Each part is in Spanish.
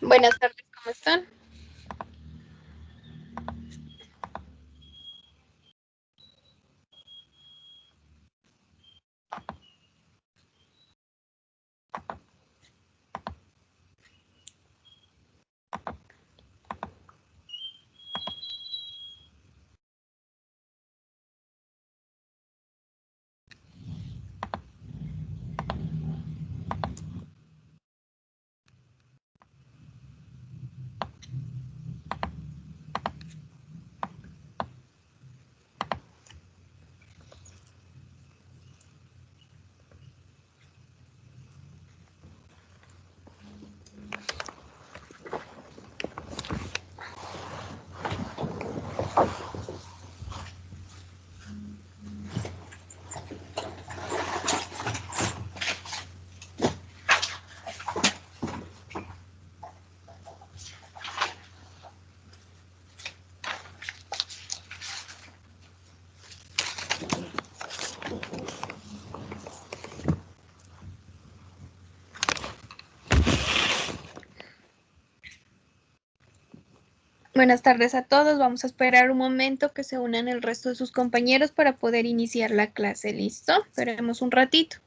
Buenas tardes, ¿cómo están? Buenas tardes a todos. Vamos a esperar un momento que se unan el resto de sus compañeros para poder iniciar la clase. ¿Listo? Esperemos un ratito.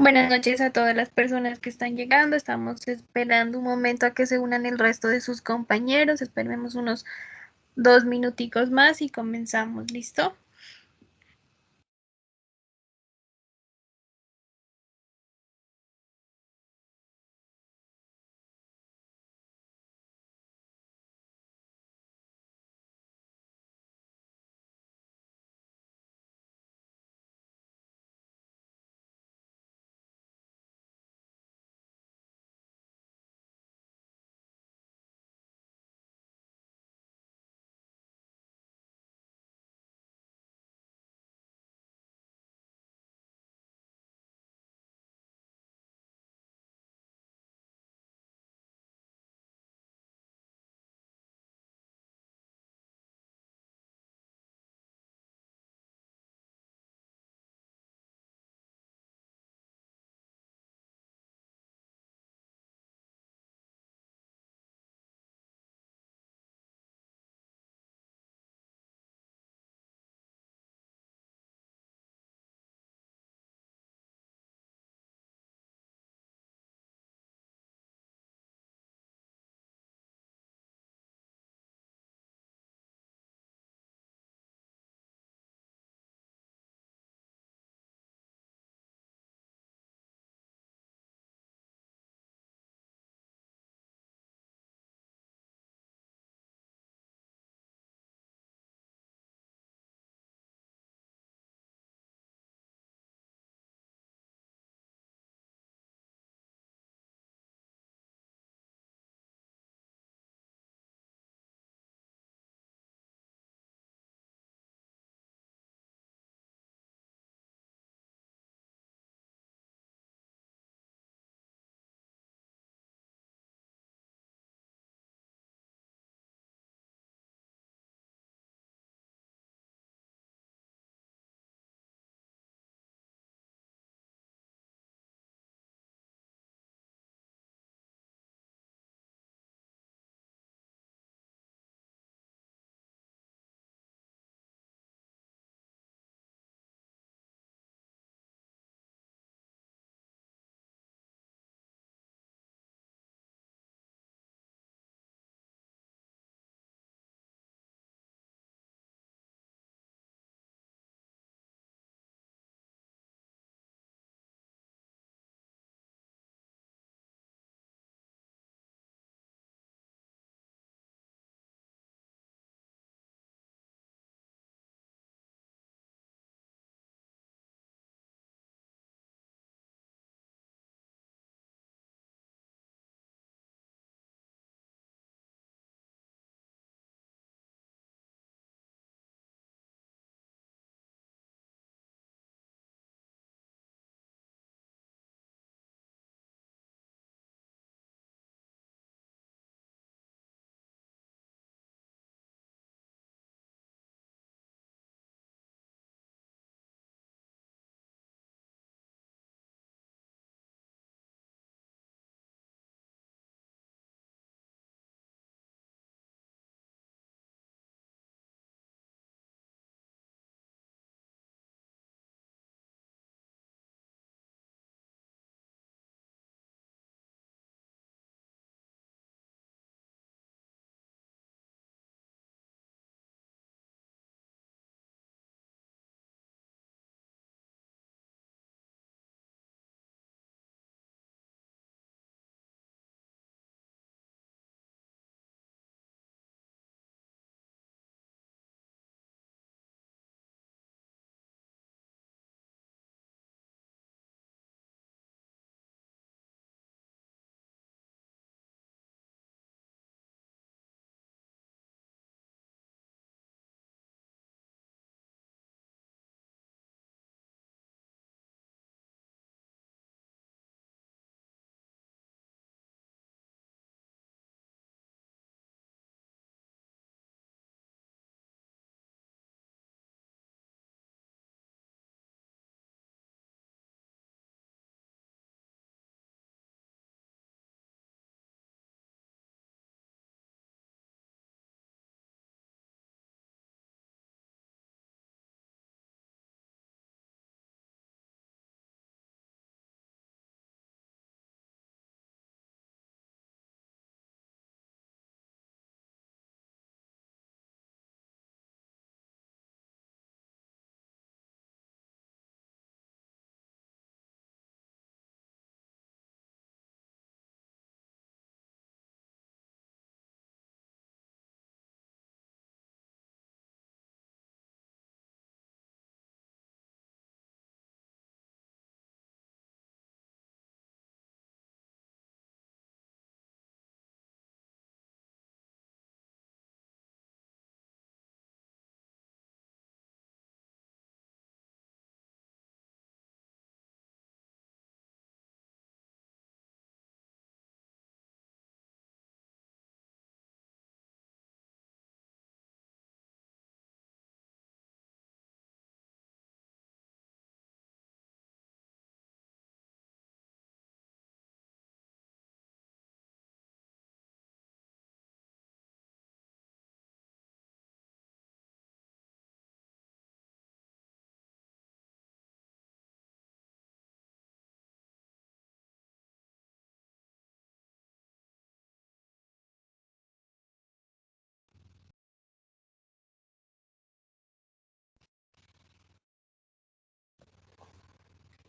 Buenas noches a todas las personas que están llegando. Estamos esperando un momento a que se unan el resto de sus compañeros. Esperemos unos 2 minuticos más y comenzamos. ¿Listo?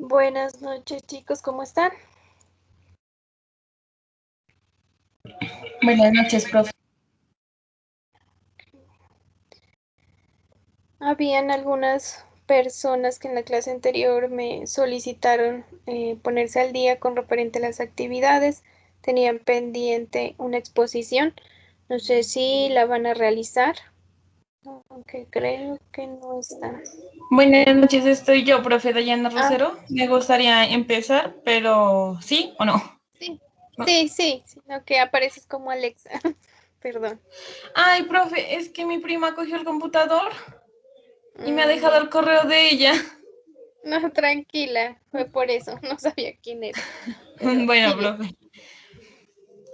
Buenas noches, chicos, ¿cómo están? Buenas noches, profe. Habían algunas personas que en la clase anterior me solicitaron ponerse al día con referente a las actividades. Tenían pendiente una exposición. No sé si la van a realizar, aunque creo que no están. Buenas noches, estoy yo, profe Dayana Ah, Rosero. Me gustaría empezar, pero ¿sí o no? sí, No. sí, sino que apareces como Alexa. Perdón. Ay, profe, es que mi prima cogió el computador y me ha dejado Ya. el correo de ella. No, tranquila, fue por eso, no sabía quién era, pero Bueno, sigue. profe,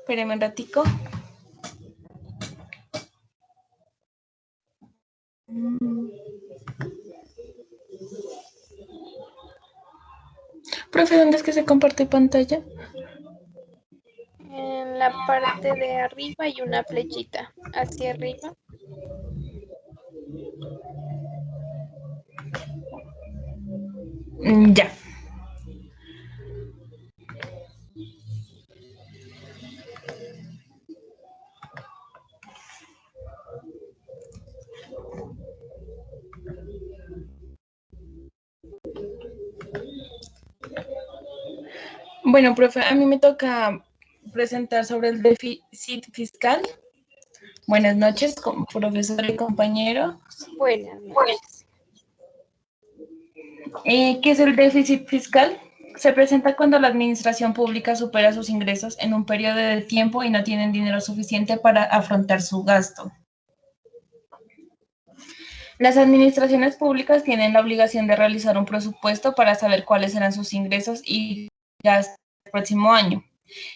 espéreme un ratico. Profe, ¿dónde es que se comparte pantalla? En la parte de arriba hay una flechita hacia arriba. Ya. Bueno, profe, a mí me toca presentar sobre el déficit fiscal. Buenas noches, profesor y compañero. Buenas noches. ¿Qué es el déficit fiscal? Se presenta cuando la administración pública supera sus ingresos en un periodo de tiempo y no tienen dinero suficiente para afrontar su gasto. Las administraciones públicas tienen la obligación de realizar un presupuesto para saber cuáles serán sus ingresos y gastos el próximo año.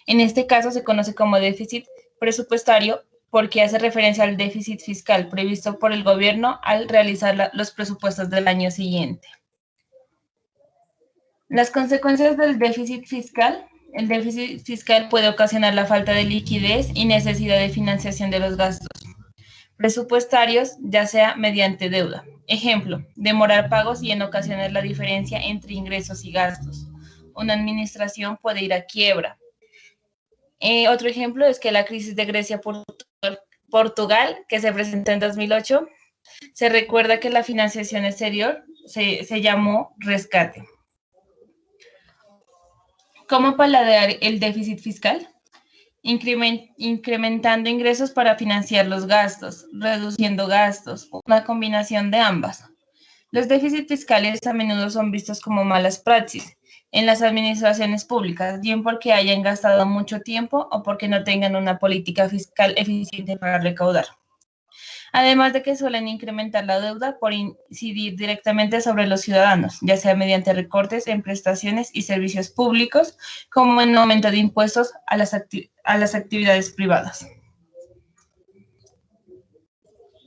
En este caso se conoce como déficit presupuestario porque hace referencia al déficit fiscal previsto por el gobierno al realizar los presupuestos del año siguiente. Las consecuencias del déficit fiscal. El déficit fiscal puede ocasionar la falta de liquidez y necesidad de financiación de los gastos presupuestarios, ya sea mediante deuda. Ejemplo, demorar pagos y en ocasiones la diferencia entre ingresos y gastos. Una administración puede ir a quiebra. Otro ejemplo es que la crisis de Grecia-Portugal, que se presentó en 2008, se recuerda que la financiación exterior se llamó rescate. ¿Cómo paladear el déficit fiscal? Incrementando ingresos para financiar los gastos, reduciendo gastos, una combinación de ambas. Los déficits fiscales a menudo son vistos como malas praxis en las administraciones públicas, bien porque hayan gastado mucho tiempo o porque no tengan una política fiscal eficiente para recaudar. Además de que suelen incrementar la deuda por incidir directamente sobre los ciudadanos, ya sea mediante recortes en prestaciones y servicios públicos, como en aumento de impuestos a las actividades privadas.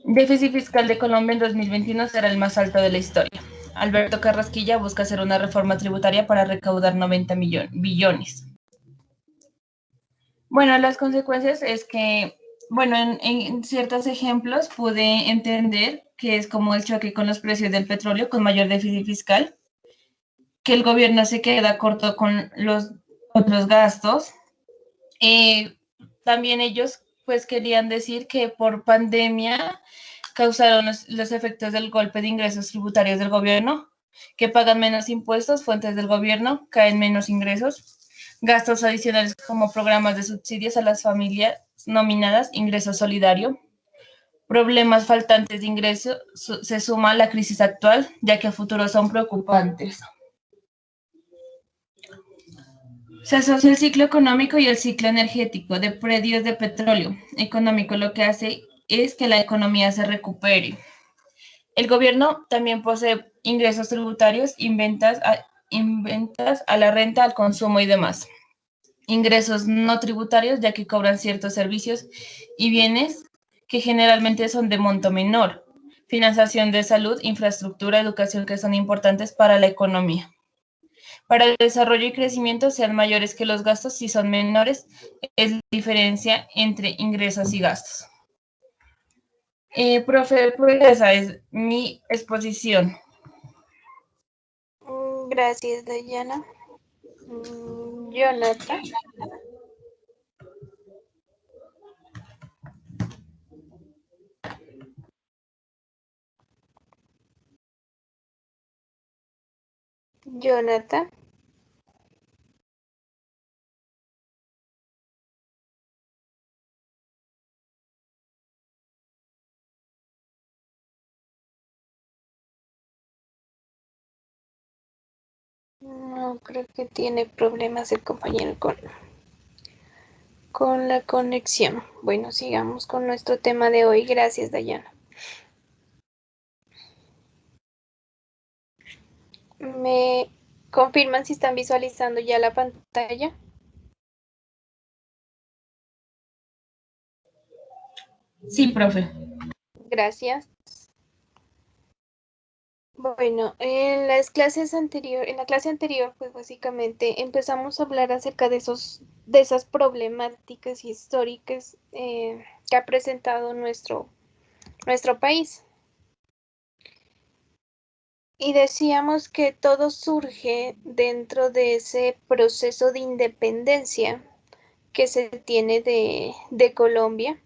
Déficit fiscal de Colombia en 2021 será el más alto de la historia. Alberto Carrasquilla busca hacer una reforma tributaria para recaudar 90 billones. Bueno, las consecuencias es que, bueno, en ciertos ejemplos pude entender que es como el choque con los precios del petróleo, con mayor déficit fiscal, que el gobierno se queda corto con los otros gastos. Eh, También ellos pues querían decir que por pandemia causaron los efectos del golpe de ingresos tributarios del gobierno, que pagan menos impuestos, fuentes del gobierno, caen menos ingresos, gastos adicionales como programas de subsidios a las familias nominadas ingreso solidario, problemas faltantes de ingreso, se suma a la crisis actual, ya que a futuro son preocupantes. Se asocia el ciclo económico y el ciclo energético de predios de petróleo. Económico lo que hace es que la economía se recupere. El gobierno también posee ingresos tributarios, inventas a la renta, al consumo y demás. Ingresos no tributarios, ya que cobran ciertos servicios y bienes que generalmente son de monto menor. Financiación de salud, infraestructura, educación, que son importantes para la economía. Para el desarrollo y crecimiento sean mayores que los gastos, si son menores, es la diferencia entre ingresos y gastos. Profe, pues esa es mi exposición. Gracias, Dayana. Jonathan. Jonathan. No, creo que tiene problemas el compañero con la conexión. Bueno, sigamos con nuestro tema de hoy. Gracias, Dayana. ¿Me confirman si están visualizando ya la pantalla? Sí, profe. Gracias. Bueno, en la clase anterior, pues básicamente empezamos a hablar acerca de esas problemáticas históricas que ha presentado nuestro país. Y decíamos que todo surge dentro de ese proceso de independencia que se tiene de Colombia,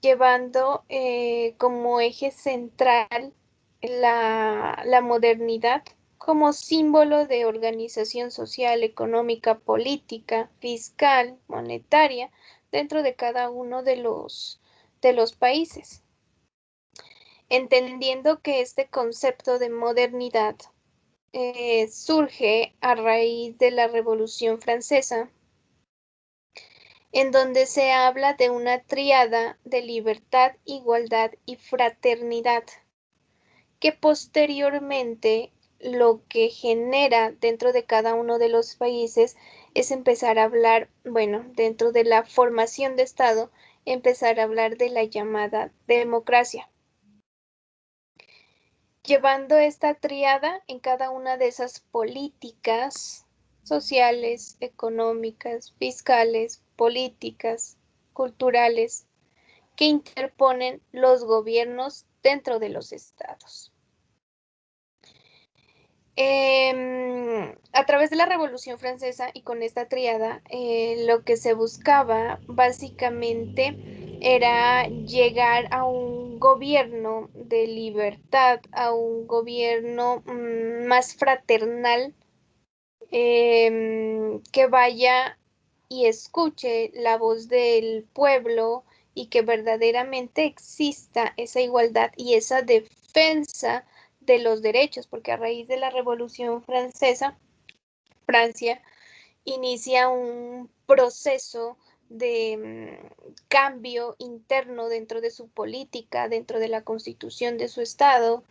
llevando como eje central la modernidad como símbolo de organización social, económica, política, fiscal, monetaria, dentro de cada uno de los países. Entendiendo que este concepto de modernidad surge a raíz de la Revolución Francesa, en donde se habla de una tríada de libertad, igualdad y fraternidad, que posteriormente lo que genera dentro de cada uno de los países es empezar a hablar, bueno, dentro de la formación de Estado, empezar a hablar de la llamada democracia. Llevando esta tríada en cada una de esas políticas sociales, económicas, fiscales, políticas, culturales, que interponen los gobiernos dentro de los estados. A través de la Revolución Francesa y con esta tríada, lo que se buscaba básicamente era llegar a un gobierno de libertad, a un gobierno más fraternal, que vaya y escuche la voz del pueblo y que verdaderamente exista esa igualdad y esa defensa de los derechos, porque a raíz de la Revolución Francesa, Francia inicia un proceso de cambio interno dentro de su política, dentro de la constitución de su estado,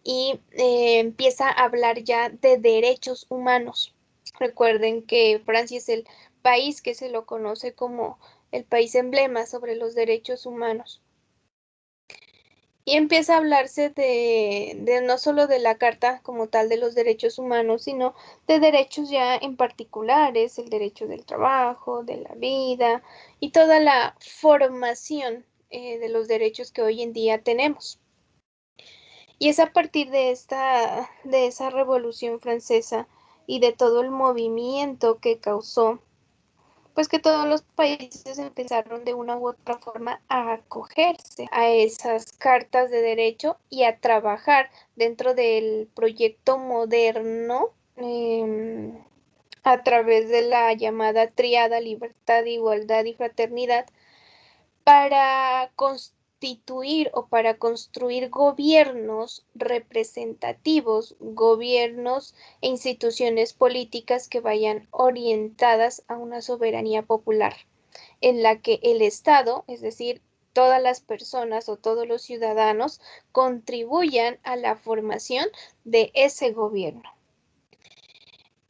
y empieza a hablar ya de derechos humanos. Recuerden que Francia es el país que se lo conoce como el país emblema sobre los derechos humanos. Y empieza a hablarse de no solo de la Carta como tal de los derechos humanos, sino de derechos ya en particulares, el derecho del trabajo, de la vida y toda la formación de los derechos que hoy en día tenemos. Y es a partir de esa Revolución Francesa y de todo el movimiento que causó, pues que todos los países empezaron de una u otra forma a acogerse a esas cartas de derecho y a trabajar dentro del proyecto moderno, a través de la llamada tríada libertad, igualdad y fraternidad, para constituir o para construir gobiernos representativos, gobiernos e instituciones políticas que vayan orientadas a una soberanía popular, en la que el Estado, es decir, todas las personas o todos los ciudadanos, contribuyan a la formación de ese gobierno.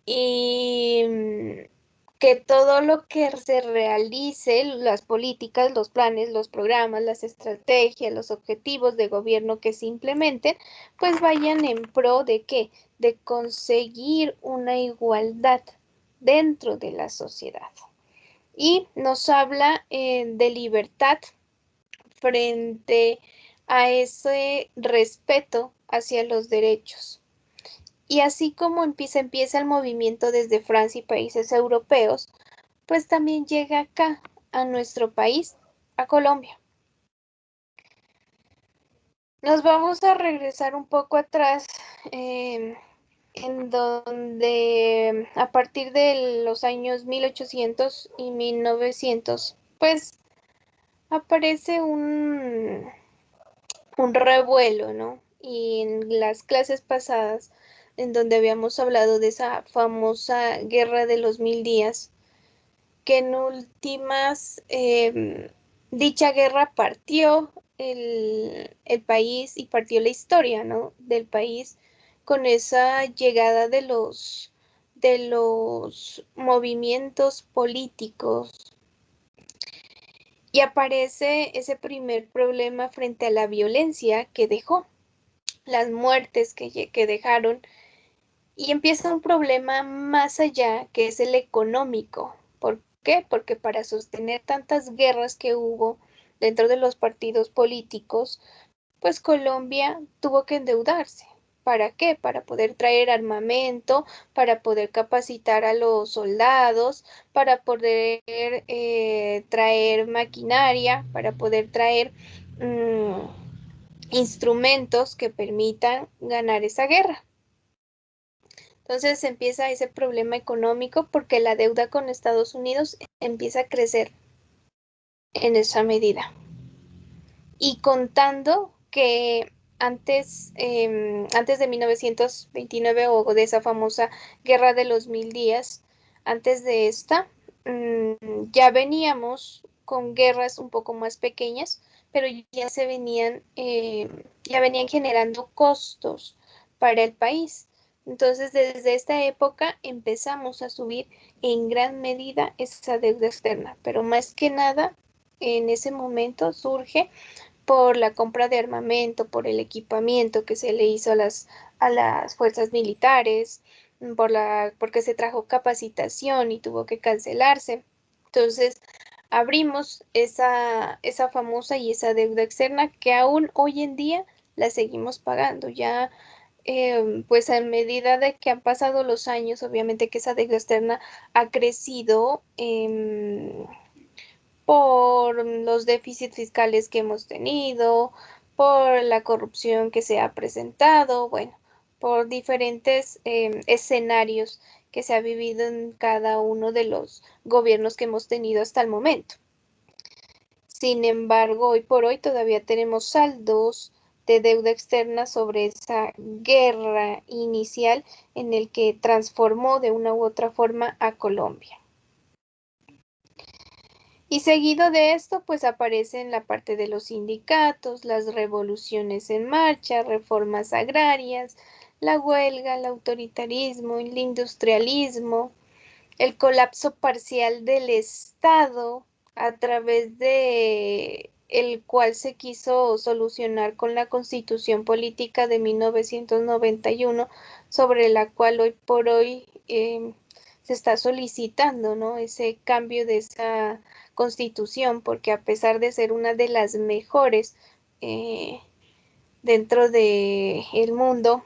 Y que todo lo que se realice, las políticas, los planes, los programas, las estrategias, los objetivos de gobierno que se implementen, pues vayan en pro de ¿qué? De conseguir una igualdad dentro de la sociedad. Y nos habla de libertad frente a ese respeto hacia los derechos. Y así como empieza el movimiento desde Francia y países europeos, pues también llega acá, a nuestro país, a Colombia. Nos vamos a regresar un poco atrás, en donde a partir de los años 1800 y 1900, pues aparece un revuelo, ¿no? Y en las clases pasadas, en donde habíamos hablado de esa famosa Guerra de los Mil Días, que en últimas, dicha guerra partió el país y partió la historia, ¿no? Del país con esa llegada de los movimientos políticos, y aparece ese primer problema frente a la violencia que dejó, las muertes que dejaron, y empieza un problema más allá, que es el económico. ¿Por qué? Porque para sostener tantas guerras que hubo dentro de los partidos políticos, pues Colombia tuvo que endeudarse. ¿Para qué? Para poder traer armamento, para poder capacitar a los soldados, para poder traer maquinaria, para poder traer instrumentos que permitan ganar esa guerra. Entonces empieza ese problema económico porque la deuda con Estados Unidos empieza a crecer en esa medida. Y contando que antes de 1929 o de esa famosa Guerra de los Mil Días, antes de esta, ya veníamos con guerras un poco más pequeñas, pero ya venían generando costos para el país. Entonces, desde esta época empezamos a subir en gran medida esa deuda externa, pero más que nada en ese momento surge por la compra de armamento, por el equipamiento que se le hizo a las fuerzas militares, porque se trajo capacitación y tuvo que cancelarse. Entonces, abrimos esa famosa y esa deuda externa que aún hoy en día la seguimos pagando. Ya, pues a medida de que han pasado los años, obviamente que esa deuda externa ha crecido, por los déficits fiscales que hemos tenido, por la corrupción que se ha presentado, bueno, por diferentes escenarios que se ha vivido en cada uno de los gobiernos que hemos tenido hasta el momento. Sin embargo, hoy por hoy todavía tenemos saldos de deuda externa sobre esa guerra inicial en el que transformó de una u otra forma a Colombia. Y seguido de esto, pues aparecen la parte de los sindicatos, las revoluciones en marcha, reformas agrarias, la huelga, el autoritarismo, el industrialismo, el colapso parcial del Estado, a través de el cual se quiso solucionar con la Constitución Política de 1991, sobre la cual hoy por hoy se está solicitando, ¿no? Ese cambio de esa Constitución, porque a pesar de ser una de las mejores eh, dentro del mundo,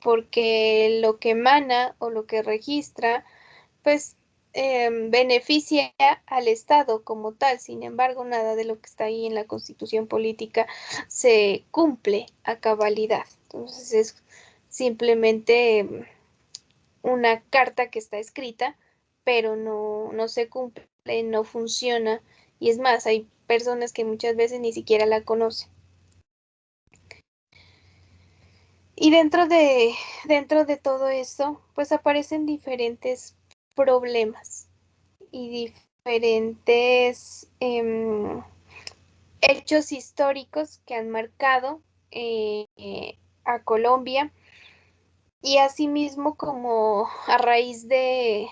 porque lo que emana o lo que registra, pues beneficia al Estado como tal. Sin embargo, nada de lo que está ahí en la Constitución Política se cumple a cabalidad. Entonces es simplemente una carta que está escrita, pero no se cumple, no funciona. Y es más, hay personas que muchas veces ni siquiera la conocen. Y dentro de todo esto, pues aparecen diferentes problemas y diferentes hechos históricos que han marcado a Colombia, y asimismo como a raíz de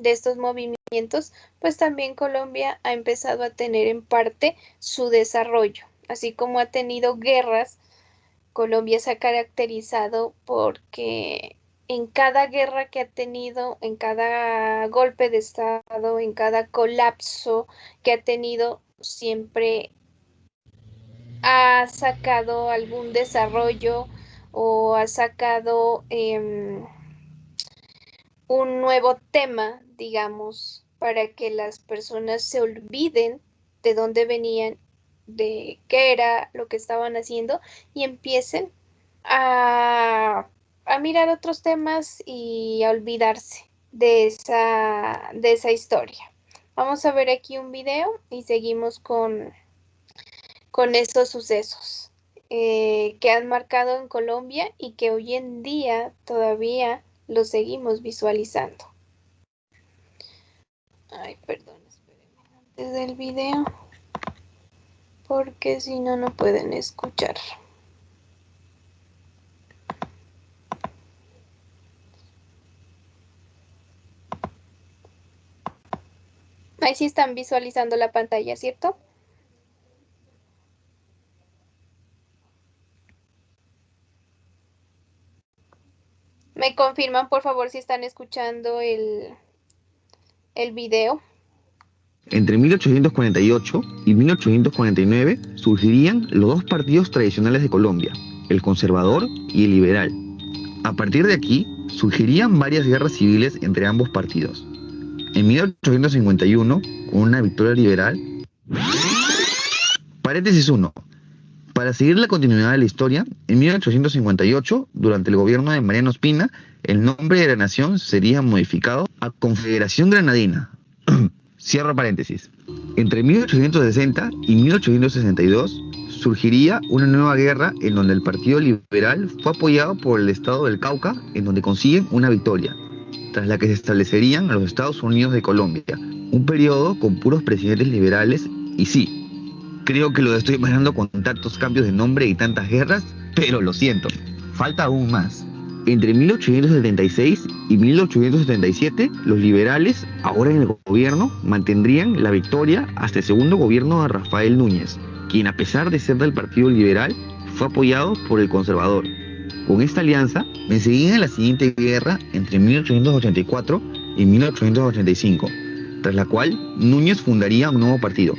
estos movimientos, pues también Colombia ha empezado a tener en parte su desarrollo, así como ha tenido guerras. Colombia se ha caracterizado porque en cada guerra que ha tenido, en cada golpe de estado, en cada colapso que ha tenido, siempre ha sacado algún desarrollo o ha sacado un nuevo tema, digamos, para que las personas se olviden de dónde venían, de qué era lo que estaban haciendo y empiecen a, a mirar otros temas y a olvidarse de esa historia. Vamos a ver aquí un video y seguimos con estos sucesos que han marcado en Colombia y que hoy en día todavía los seguimos visualizando. Ay, perdón, espérenme antes del video, porque si no, no pueden escuchar. Ahí sí están visualizando la pantalla, ¿cierto? ¿Me confirman, por favor, si están escuchando el video? Entre 1848 y 1849 surgirían los dos partidos tradicionales de Colombia, el conservador y el liberal. A partir de aquí, surgirían varias guerras civiles entre ambos partidos. En 1851, con una victoria liberal... Paréntesis 1. Para seguir la continuidad de la historia, en 1858, durante el gobierno de Mariano Ospina, el nombre de la nación sería modificado a Confederación Granadina. Cierro paréntesis. Entre 1860 y 1862 surgiría una nueva guerra en donde el Partido Liberal fue apoyado por el estado del Cauca, en donde consiguen una victoria, tras la que se establecerían los Estados Unidos de Colombia, un periodo con puros presidentes liberales. Y sí, creo que lo estoy pasando con tantos cambios de nombre y tantas guerras, pero lo siento, falta aún más. Entre 1876 y 1877, los liberales, ahora en el gobierno, mantendrían la victoria hasta el segundo gobierno de Rafael Núñez, quien a pesar de ser del Partido Liberal, fue apoyado por el conservador. Con esta alianza, me seguían en la siguiente guerra entre 1884 y 1885, tras la cual Núñez fundaría un nuevo partido,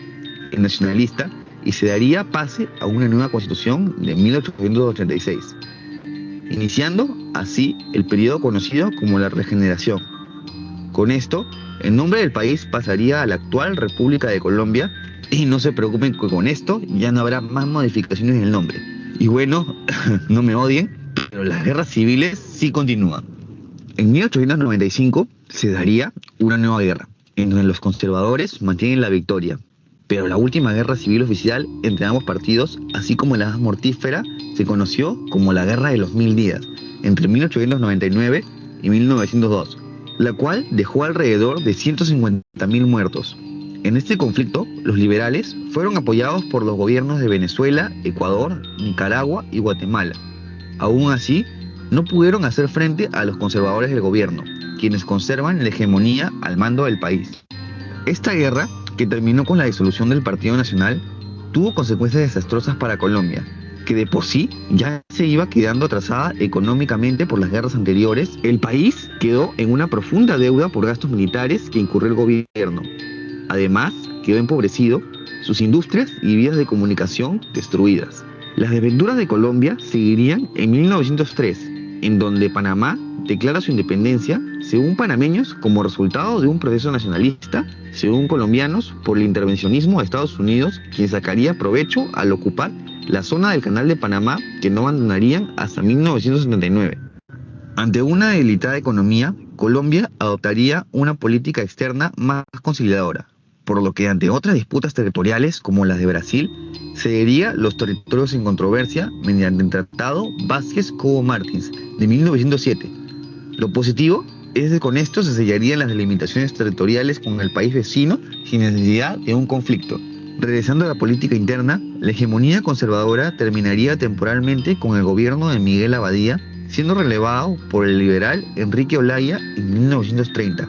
el nacionalista, y se daría pase a una nueva constitución de 1886. Iniciando así el periodo conocido como la Regeneración. Con esto, el nombre del país pasaría a la actual República de Colombia y no se preocupen que con esto ya no habrá más modificaciones en el nombre. Y bueno, no me odien, pero las guerras civiles sí continúan. En 1895 se daría una nueva guerra, en donde los conservadores mantienen la victoria. Pero la última guerra civil oficial entre ambos partidos, así como la más mortífera, se conoció como la Guerra de los 1000 días, entre 1899 y 1902, la cual dejó alrededor de 150.000 muertos. En este conflicto, los liberales fueron apoyados por los gobiernos de Venezuela, Ecuador, Nicaragua y Guatemala. Aún así, no pudieron hacer frente a los conservadores del gobierno, quienes conservan la hegemonía al mando del país. Esta guerra, que terminó con la disolución del Partido Nacional, tuvo consecuencias desastrosas para Colombia, que de por sí ya se iba quedando atrasada económicamente por las guerras anteriores. El país quedó en una profunda deuda por gastos militares que incurrió el gobierno. Además, quedó empobrecido, sus industrias y vías de comunicación destruidas. Las desventuras de Colombia seguirían en 1903, en donde Panamá declara su independencia, según panameños, como resultado de un proceso nacionalista, según colombianos, por el intervencionismo de Estados Unidos, quien sacaría provecho al ocupar la zona del Canal de Panamá, que no abandonarían hasta 1979. Ante una debilitada economía, Colombia adoptaría una política externa más conciliadora, por lo que ante otras disputas territoriales como las de Brasil, cedería los territorios sin controversia mediante el Tratado Vázquez-Cobo-Martins de 1907. Lo positivo es que con esto se sellarían las delimitaciones territoriales con el país vecino sin necesidad de un conflicto. Regresando a la política interna, la hegemonía conservadora terminaría temporalmente con el gobierno de Miguel Abadía, siendo relevado por el liberal Enrique Olaya en 1930,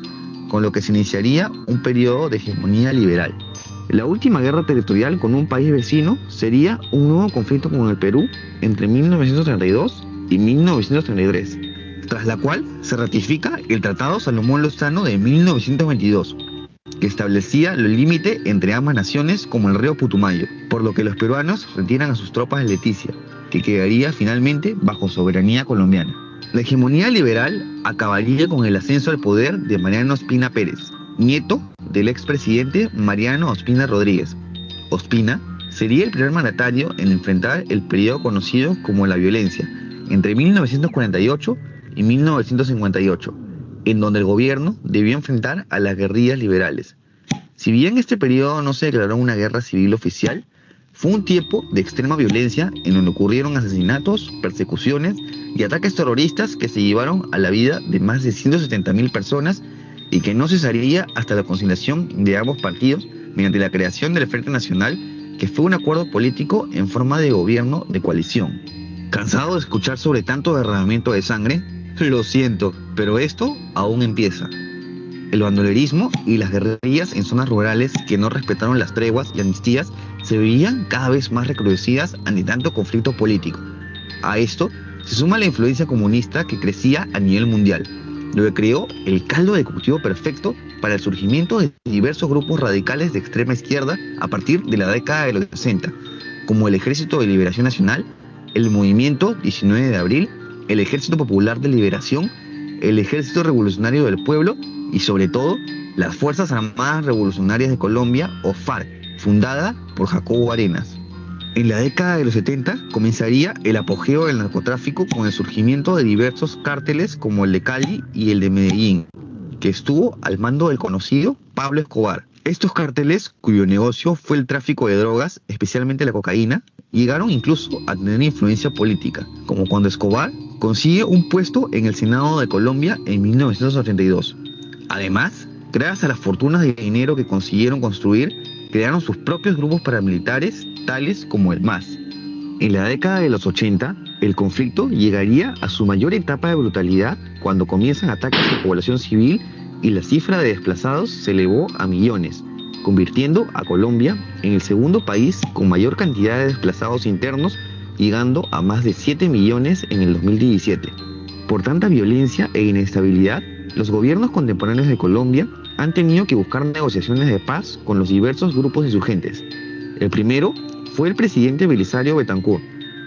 con lo que se iniciaría un periodo de hegemonía liberal. La última guerra territorial con un país vecino sería un nuevo conflicto con el Perú entre 1932 y 1933, tras la cual se ratifica el Tratado Salomón-Lozano de 1922, que establecía el límite entre ambas naciones como el río Putumayo, por lo que los peruanos retiran a sus tropas en Leticia, que quedaría finalmente bajo soberanía colombiana. La hegemonía liberal acabaría con el ascenso al poder de Mariano Ospina Pérez, nieto del expresidente Mariano Ospina Rodríguez. Ospina sería el primer mandatario en enfrentar el periodo conocido como la violencia, entre 1948 y 1958, en donde el gobierno debió enfrentar a las guerrillas liberales. Si bien este periodo no se declaró una guerra civil oficial, fue un tiempo de extrema violencia en donde ocurrieron asesinatos, persecuciones y ataques terroristas que se llevaron a la vida de más de 170.000 personas y que no cesaría hasta la conciliación de ambos partidos mediante la creación del Frente Nacional, que fue un acuerdo político en forma de gobierno de coalición. ¿Cansado de escuchar sobre tanto derramamiento de sangre? Lo siento, pero esto aún empieza. El bandolerismo y las guerrillas en zonas rurales que no respetaron las treguas y amnistías se veían cada vez más recrudecidas ante tanto conflicto político. A esto se suma la influencia comunista que crecía a nivel mundial, lo que creó el caldo de cultivo perfecto para el surgimiento de diversos grupos radicales de extrema izquierda a partir de la década de los 60, como el Ejército de Liberación Nacional, el Movimiento 19 de Abril, el Ejército Popular de Liberación, el Ejército Revolucionario del Pueblo y sobre todo las Fuerzas Armadas Revolucionarias de Colombia o FARC, fundada por Jacobo Arenas. En la década de los 70 comenzaría el apogeo del narcotráfico con el surgimiento de diversos cárteles como el de Cali y el de Medellín, que estuvo al mando del conocido Pablo Escobar. Estos cárteles, cuyo negocio fue el tráfico de drogas, especialmente la cocaína, llegaron incluso a tener influencia política, como cuando Escobar consigue un puesto en el Senado de Colombia en 1982. Además, gracias a las fortunas de dinero que consiguieron construir, crearon sus propios grupos paramilitares, tales como el MAS. En la década de los 80, el conflicto llegaría a su mayor etapa de brutalidad cuando comienzan ataques a población civil y la cifra de desplazados se elevó a millones, convirtiendo a Colombia en el segundo país con mayor cantidad de desplazados internos, llegando a más de 7 millones en el 2017. Por tanta violencia e inestabilidad, los gobiernos contemporáneos de Colombia han tenido que buscar negociaciones de paz con los diversos grupos insurgentes. El primero fue el presidente Belisario Betancur,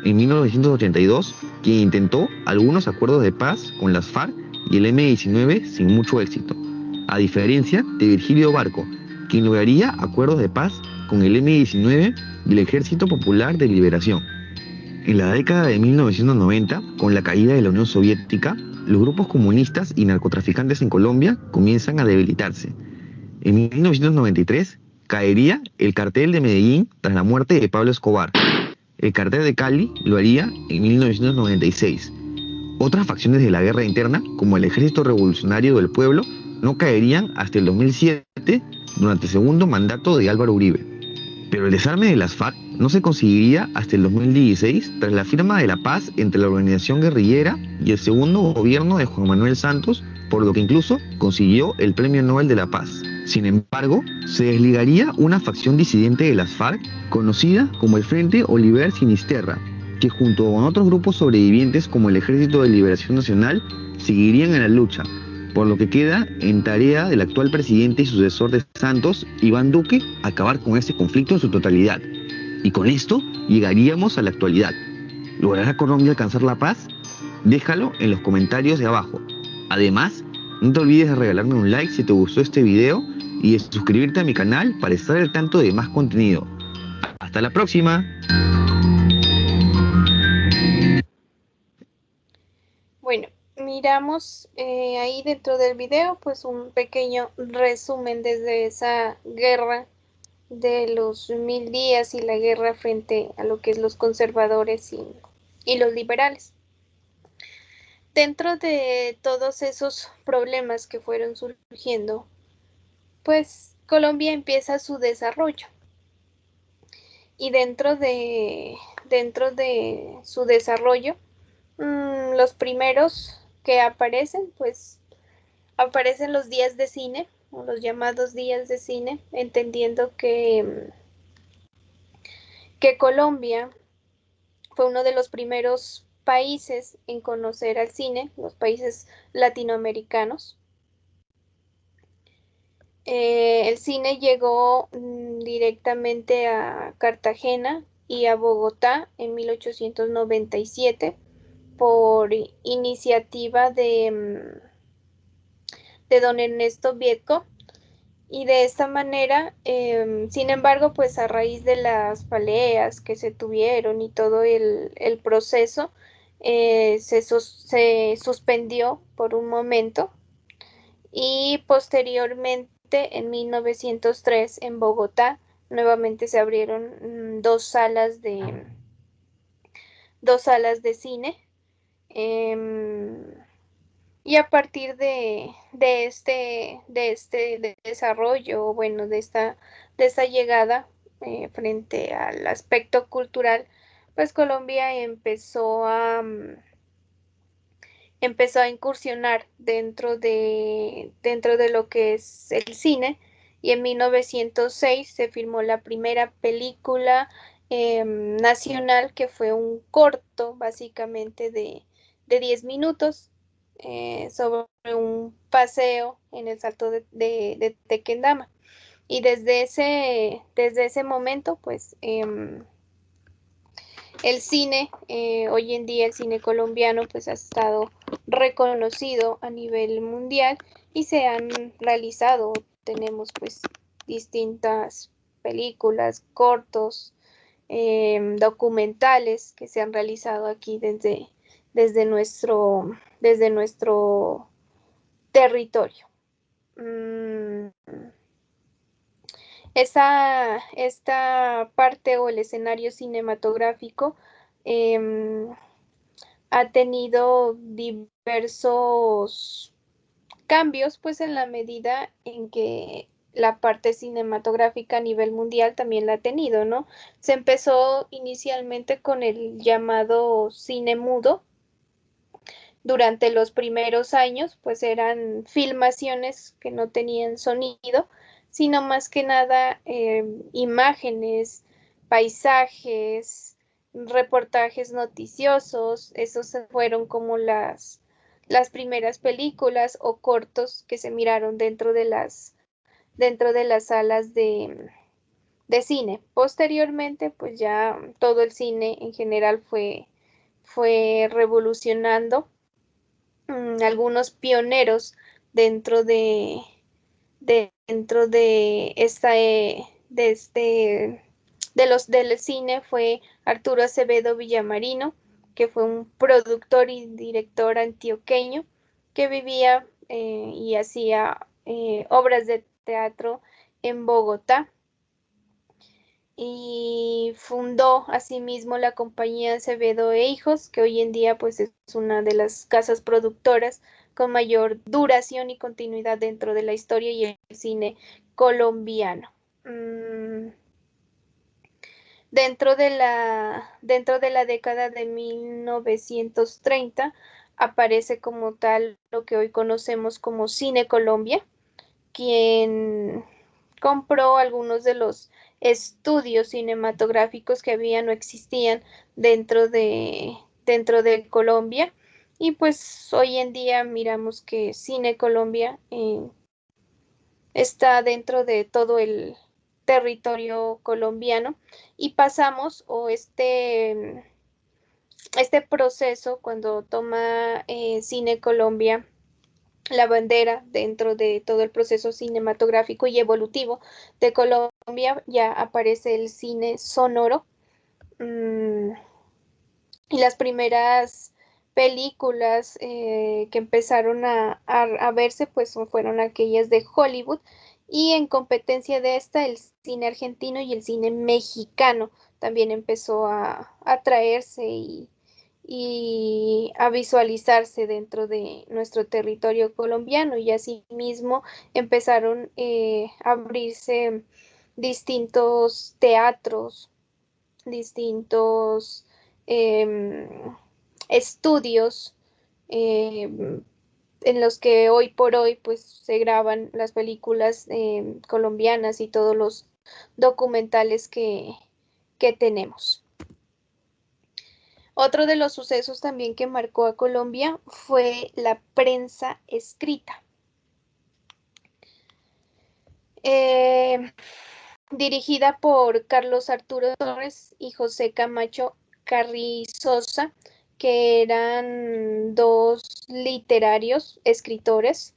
en 1982, quien intentó algunos acuerdos de paz con las FARC y el M-19 sin mucho éxito, a diferencia de Virgilio Barco, quien lograría acuerdos de paz con el M-19 y el Ejército Popular de Liberación. En la década de 1990, con la caída de la Unión Soviética, los grupos comunistas y narcotraficantes en Colombia comienzan a debilitarse. En 1993 caería el cartel de Medellín tras la muerte de Pablo Escobar. El cartel de Cali lo haría en 1996. Otras facciones de la guerra interna, como el Ejército Revolucionario del Pueblo, no caerían hasta el 2007 durante el segundo mandato de Álvaro Uribe. Pero el desarme de las FARC no se conseguiría hasta el 2016 tras la firma de la paz entre la organización guerrillera y el segundo gobierno de Juan Manuel Santos, por lo que incluso consiguió el Premio Nobel de la Paz. Sin embargo, se desligaría una facción disidente de las FARC conocida como el Frente Oliver Sinisterra, que junto con otros grupos sobrevivientes como el Ejército de Liberación Nacional seguirían en la lucha, por lo que queda en tarea del actual presidente y sucesor de Santos, Iván Duque, acabar con este conflicto en su totalidad. Y con esto llegaríamos a la actualidad. ¿Logrará Colombia alcanzar la paz? Déjalo en los comentarios de abajo. Además, no te olvides de regalarme un like si te gustó este video y de suscribirte a mi canal para estar al tanto de más contenido. ¡Hasta la próxima! Bueno, miramos ahí dentro del video pues un pequeño resumen desde esa guerra de los 1000 días y la guerra frente a lo que es los conservadores y los liberales. Dentro de todos esos problemas que fueron surgiendo, pues Colombia empieza su desarrollo. Y dentro de su desarrollo, los primeros que aparecen, pues aparecen los días de cine, o los llamados días de cine, entendiendo que Colombia fue uno de los primeros países en conocer al cine, los países latinoamericanos. El cine llegó directamente a Cartagena y a Bogotá en 1897 por iniciativa de don Ernesto Viedco. Y de esta manera, sin embargo, pues a raíz de las peleas que se tuvieron y todo el proceso, se suspendió por un momento y posteriormente en 1903 en Bogotá nuevamente se abrieron dos salas de cine. Y a partir de desarrollo, bueno, de esta llegada frente al aspecto cultural, pues Colombia empezó a incursionar dentro de lo que es el cine, y en 1906 se filmó la primera película nacional, que fue un corto básicamente de 10 minutos sobre un paseo en el Salto de Tequendama. Y desde ese momento, pues el cine, hoy en día el cine colombiano, pues ha estado reconocido a nivel mundial y se han realizado, tenemos pues distintas películas, cortos, documentales que se han realizado aquí desde nuestro territorio. Esta parte o el escenario cinematográfico ha tenido diversos cambios, pues en la medida en que la parte cinematográfica a nivel mundial también la ha tenido, ¿no? Se empezó inicialmente con el llamado cine mudo. Durante los primeros años, pues eran filmaciones que no tenían sonido, sino más que nada imágenes, paisajes, reportajes noticiosos. Esos fueron como las primeras películas o cortos que se miraron dentro de las salas de cine. Posteriormente, pues ya todo el cine en general fue revolucionando. Algunos pioneros dentro dentro de esta del cine fue Arturo Acevedo Villamarino, que fue un productor y director antioqueño que vivía y hacía obras de teatro en Bogotá, y fundó asimismo la compañía Acevedo e Hijos, que hoy en día pues es una de las casas productoras con mayor duración y continuidad dentro de la historia y el cine colombiano. Dentro de la década de 1930 aparece como tal lo que hoy conocemos como Cine Colombia, quien compró algunos de los estudios cinematográficos que habían o existían dentro de Colombia. Y pues hoy en día miramos que Cine Colombia está dentro de todo el territorio colombiano, y pasamos o este proceso cuando toma Cine Colombia la bandera dentro de todo el proceso cinematográfico y evolutivo de Colombia, ya aparece el cine sonoro. Y las primeras películas que empezaron a verse pues fueron aquellas de Hollywood, y en competencia de esta el cine argentino y el cine mexicano también empezó a traerse y a visualizarse dentro de nuestro territorio colombiano, y asimismo empezaron a abrirse distintos teatros, distintos eh, estudios eh, en los que hoy por hoy pues se graban las películas colombianas y todos los documentales que tenemos. Otro de los sucesos también que marcó a Colombia fue la prensa escrita. dirigida por Carlos Arturo Torres y José Camacho Carrizosa, que eran dos literarios, escritores.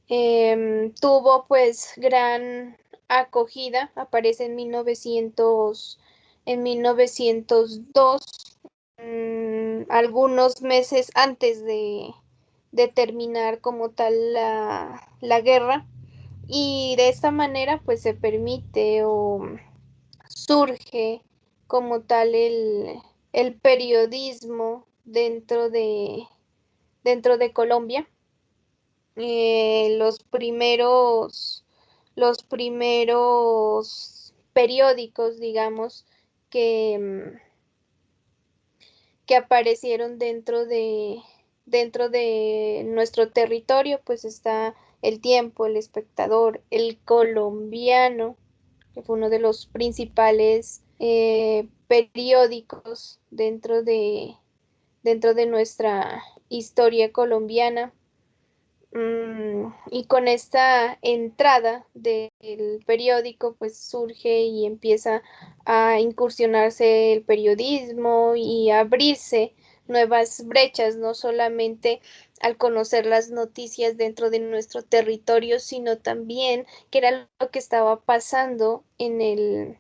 Tuvo pues gran acogida, aparece en 1902, algunos meses antes de terminar como tal la guerra, y de esta manera pues se permite o surge como tal el periodismo dentro de Colombia. Los primeros periódicos, digamos, que, que aparecieron dentro de nuestro territorio, pues está El Tiempo, El Espectador, El Colombiano, que fue uno de los principales periódicos dentro de nuestra historia colombiana. Y con esta entrada del periódico, pues surge y empieza a incursionarse el periodismo y a abrirse nuevas brechas, no solamente al conocer las noticias dentro de nuestro territorio, sino también qué era lo que estaba pasando en el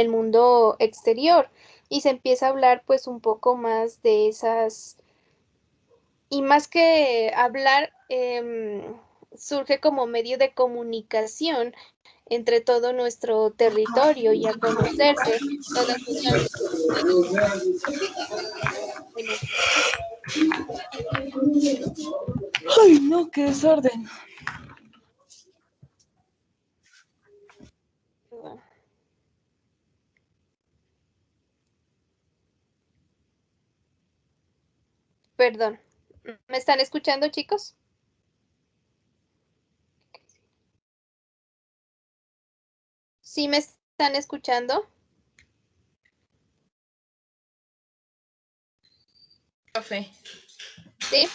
mundo exterior. Y se empieza a hablar pues un poco más de esas, y más que hablar, surge como medio de comunicación entre todo nuestro territorio y a conocerse todas esas. Bueno, Ay, no, qué desorden. perdón, ¿me están escuchando, chicos? ¿Sí me están escuchando? Profe. Sí.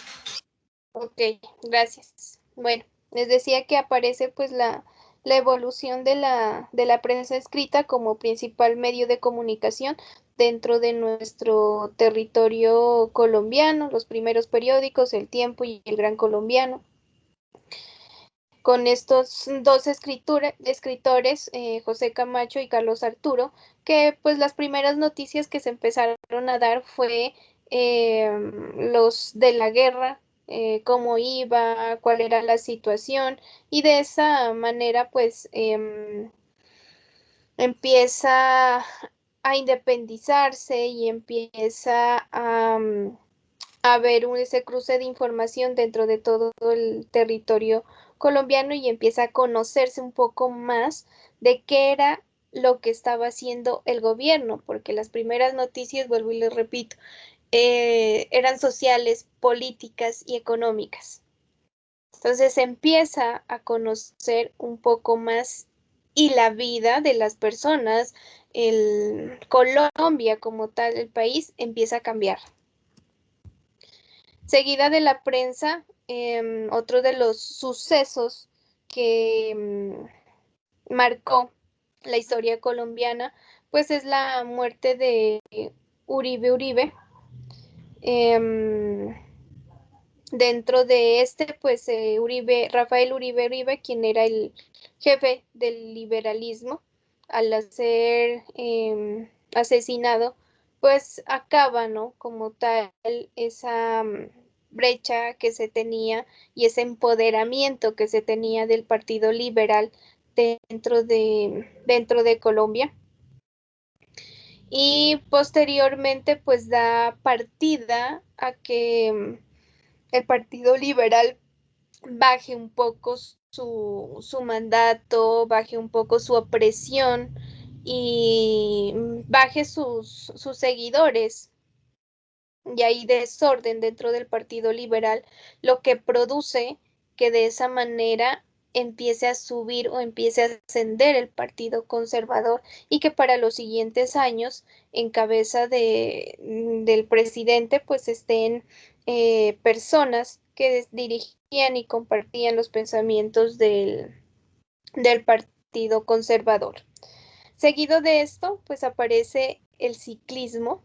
Ok, gracias. Bueno, les decía que aparece pues la evolución de la prensa escrita como principal medio de comunicación dentro de nuestro territorio colombiano, los primeros periódicos, El Tiempo y El Gran Colombiano. Con estos dos escritores, José Camacho y Carlos Arturo, que pues las primeras noticias que se empezaron a dar fue los de la guerra, cómo iba, cuál era la situación, y de esa manera pues empieza a independizarse y empieza a ver ese cruce de información dentro de todo el territorio colombiano y empieza a conocerse un poco más de qué era lo que estaba haciendo el gobierno, porque las primeras noticias, vuelvo y les repito, eran sociales, políticas y económicas. Entonces se empieza a conocer un poco más y la vida de las personas, Colombia como tal, el país, empieza a cambiar. Seguida de la prensa, otro de los sucesos que marcó la historia colombiana, pues es la muerte de Uribe Uribe. Em, Dentro de este, pues Rafael Uribe Uribe, quien era el jefe del liberalismo, al ser asesinado, pues acaba, ¿no? Como tal, esa brecha que se tenía y ese empoderamiento que se tenía del Partido Liberal dentro de Colombia. Y posteriormente, pues da partida a que el Partido Liberal baje un poco su mandato, baje un poco su opresión y baje sus seguidores. Y hay desorden dentro del Partido Liberal, lo que produce que de esa manera empiece a subir o empiece a ascender el Partido Conservador y que para los siguientes años, en cabeza del presidente, pues estén personas que dirigían y compartían los pensamientos del partido conservador. Seguido de esto, pues aparece el ciclismo.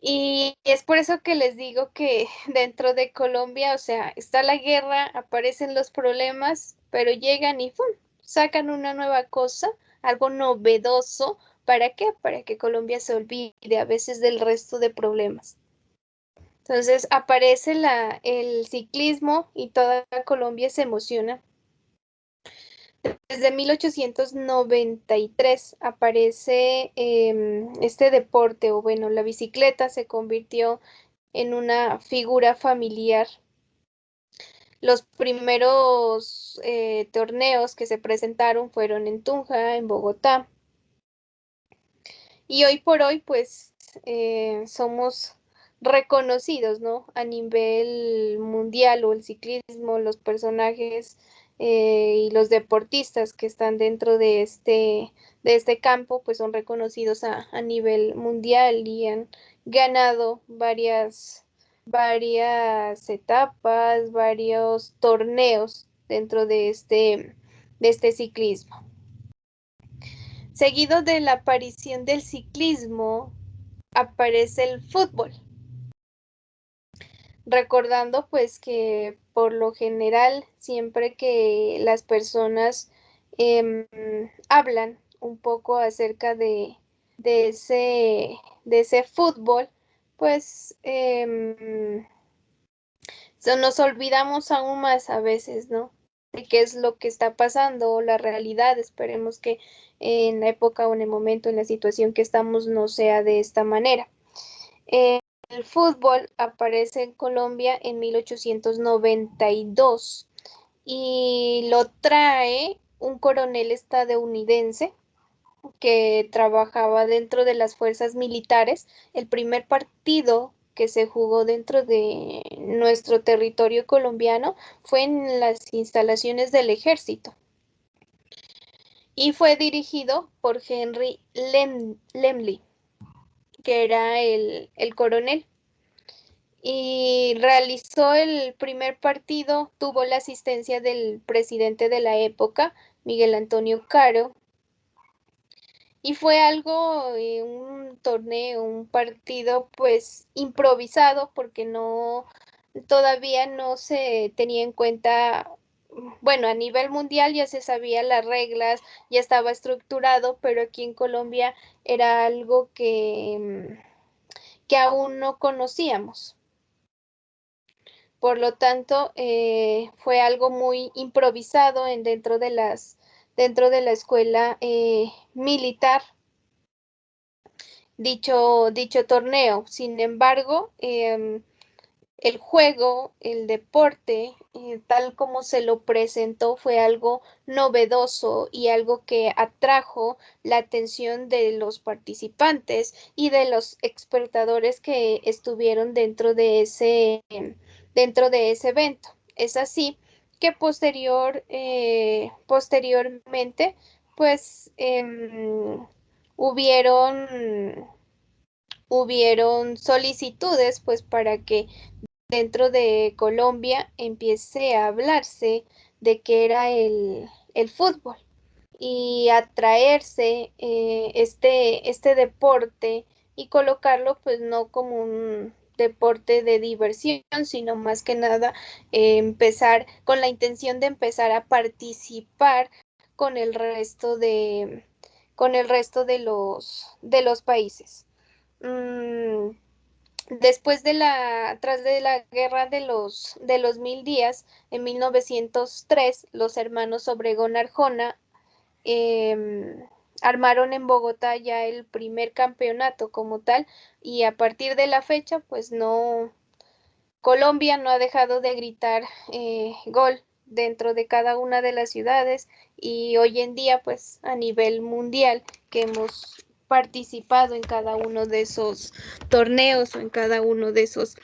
Y es por eso que les digo que dentro de Colombia, o sea, está la guerra, aparecen los problemas, pero llegan y ¡pum!, sacan una nueva cosa, algo novedoso. ¿Para qué? Para que Colombia se olvide a veces del resto de problemas. Entonces aparece el ciclismo y toda Colombia se emociona. Desde 1893 aparece este deporte, o bueno, la bicicleta se convirtió en una figura familiar. Los primeros torneos que se presentaron fueron en Tunja, en Bogotá. Y hoy por hoy, pues, somos reconocidos, ¿no? A nivel mundial, o el ciclismo, los personajes y los deportistas que están dentro de este campo, pues son reconocidos a nivel mundial y han ganado varias etapas, varios torneos dentro de este ciclismo. Seguido de la aparición del ciclismo, aparece el fútbol. Recordando pues que por lo general, siempre que las personas hablan un poco acerca de ese fútbol, pues nos olvidamos aún más a veces, ¿no?, de qué es lo que está pasando, la realidad. Esperemos que en la época o en el momento, en la situación que estamos, no sea de esta manera. El fútbol aparece en Colombia en 1892 y lo trae un coronel estadounidense que trabajaba dentro de las fuerzas militares. El primer partido que se jugó dentro de nuestro territorio colombiano fue en las instalaciones del ejército y fue dirigido por Henry Lemley, que era el coronel, y realizó el primer partido. Tuvo la asistencia del presidente de la época, Miguel Antonio Caro, y fue algo, un torneo, un partido pues improvisado, porque todavía no se tenía en cuenta. Bueno, a nivel mundial ya se sabía las reglas, ya estaba estructurado, pero aquí en Colombia era algo que aún no conocíamos. Por lo tanto, fue algo muy improvisado dentro de la escuela militar, dicho torneo. Sin embargo, el juego, el deporte, tal como se lo presentó, fue algo novedoso y algo que atrajo la atención de los participantes y de los espectadores que estuvieron dentro de ese evento. Es así que posteriormente, pues hubieron solicitudes pues para que dentro de Colombia empiece a hablarse de qué era el fútbol y atraerse este deporte, y colocarlo pues no como un deporte de diversión, sino más que nada empezar con la intención de empezar a participar con el resto de los países. Después tras de la guerra de los 1000 días, en 1903, los hermanos Obregón Arjona armaron en Bogotá ya el primer campeonato como tal, y a partir de la fecha, pues Colombia no ha dejado de gritar gol dentro de cada una de las ciudades, y hoy en día, pues a nivel mundial, que hemos participado en cada uno de esos torneos o en cada uno de esos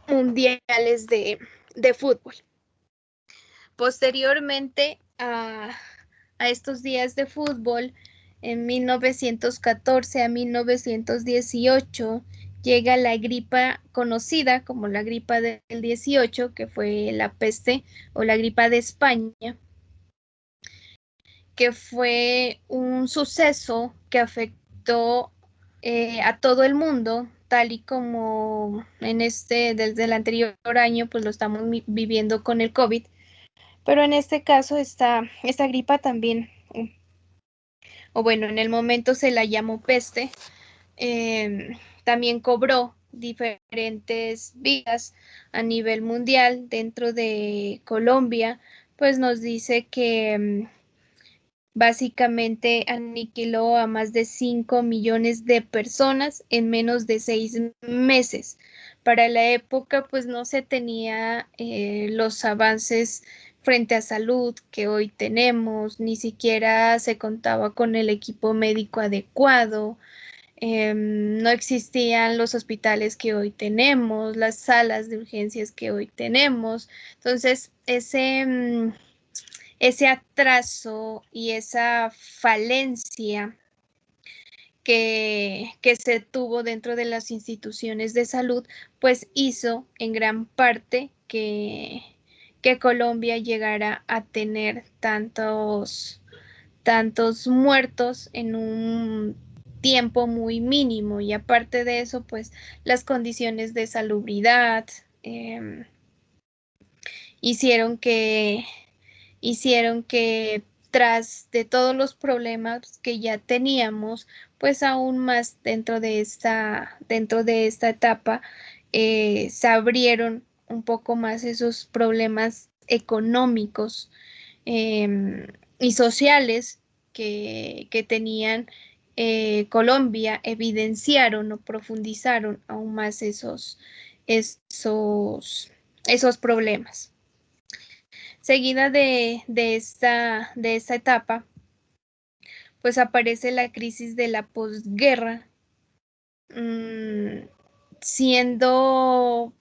mundiales de fútbol. Posteriormente a estos días de fútbol, en 1914 a 1918, llega la gripa conocida como la gripa del 18, que fue la peste o la gripa de España, que fue un suceso que afectó a todo el mundo, tal y como desde el anterior año, pues lo estamos viviendo con el COVID, pero en este caso esta gripa también, o bueno, en el momento se la llamó peste, también cobró diferentes vidas a nivel mundial. Dentro de Colombia, pues nos dice que básicamente aniquiló a más de 5 millones de personas en menos de 6 meses. Para la época, pues no se tenía los avances frente a salud que hoy tenemos, ni siquiera se contaba con el equipo médico adecuado. No existían los hospitales que hoy tenemos, las salas de urgencias que hoy tenemos. Entonces, ese atraso y esa falencia que se tuvo dentro de las instituciones de salud, pues hizo en gran parte que Colombia llegara a tener tantos muertos en un tiempo muy mínimo. Y aparte de eso, pues las condiciones de salubridad hicieron que tras de todos los problemas que ya teníamos, pues aún más dentro de esta etapa, se abrieron un poco más esos problemas económicos y sociales que tenían Colombia, evidenciaron o profundizaron aún más esos problemas. Seguida de esta etapa, pues aparece la crisis de la posguerra, siendo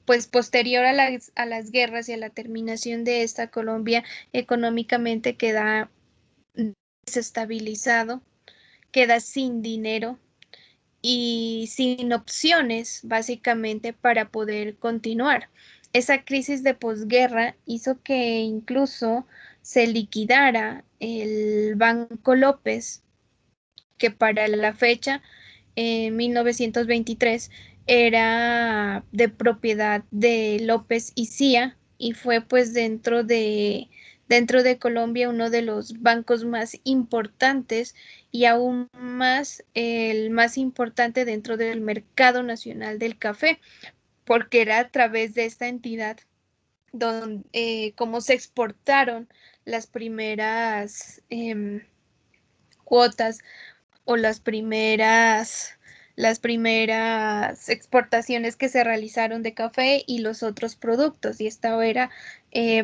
pues posterior a las guerras y a la terminación de esta. Colombia económicamente queda desestabilizado, queda sin dinero y sin opciones básicamente para poder continuar. Esa crisis de posguerra hizo que incluso se liquidara el Banco López, que para la fecha, en 1923, era de propiedad de López y Cía, y fue pues dentro de Colombia uno de los bancos más importantes y aún más el más importante dentro del mercado nacional del café, porque era a través de esta entidad donde cómo se exportaron las primeras cuotas o las primeras exportaciones que se realizaron de café y los otros productos, y esta era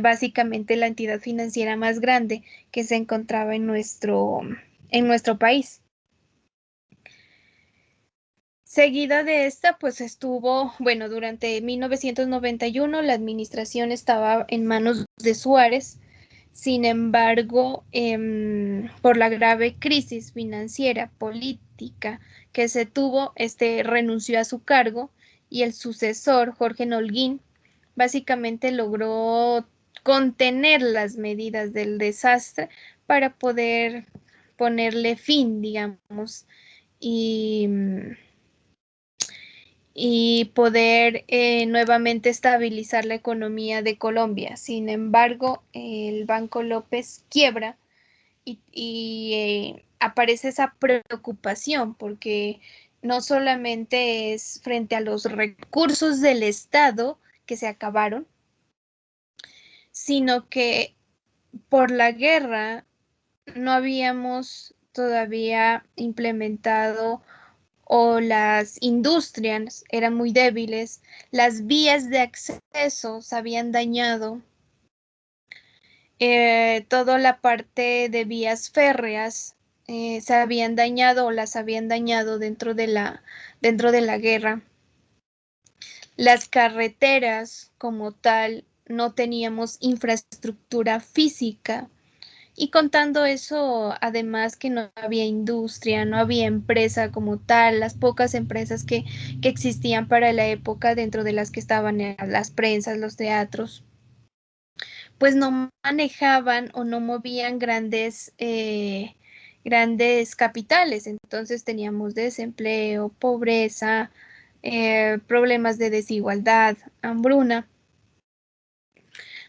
básicamente la entidad financiera más grande que se encontraba en nuestro país. Seguida de esta, pues estuvo, bueno, durante 1991 la administración estaba en manos de Suárez. Sin embargo, por la grave crisis financiera, política que se tuvo, renunció a su cargo, y el sucesor, Jorge Nolguín, básicamente logró contener las medidas del desastre para poder ponerle fin, digamos, y poder nuevamente estabilizar la economía de Colombia. Sin embargo, el Banco López quiebra y aparece esa preocupación, porque no solamente es frente a los recursos del Estado que se acabaron, sino que por la guerra no habíamos todavía implementado, o las industrias eran muy débiles, las vías de acceso se habían dañado, toda la parte de vías férreas se habían dañado o las habían dañado dentro de la guerra. Las carreteras como tal, no teníamos infraestructura física. Y contando eso, además que no había industria, no había empresa como tal, las pocas empresas que existían para la época, dentro de las que estaban las prensas, los teatros, pues no manejaban o no movían grandes capitales. Entonces teníamos desempleo, pobreza, problemas de desigualdad, hambruna.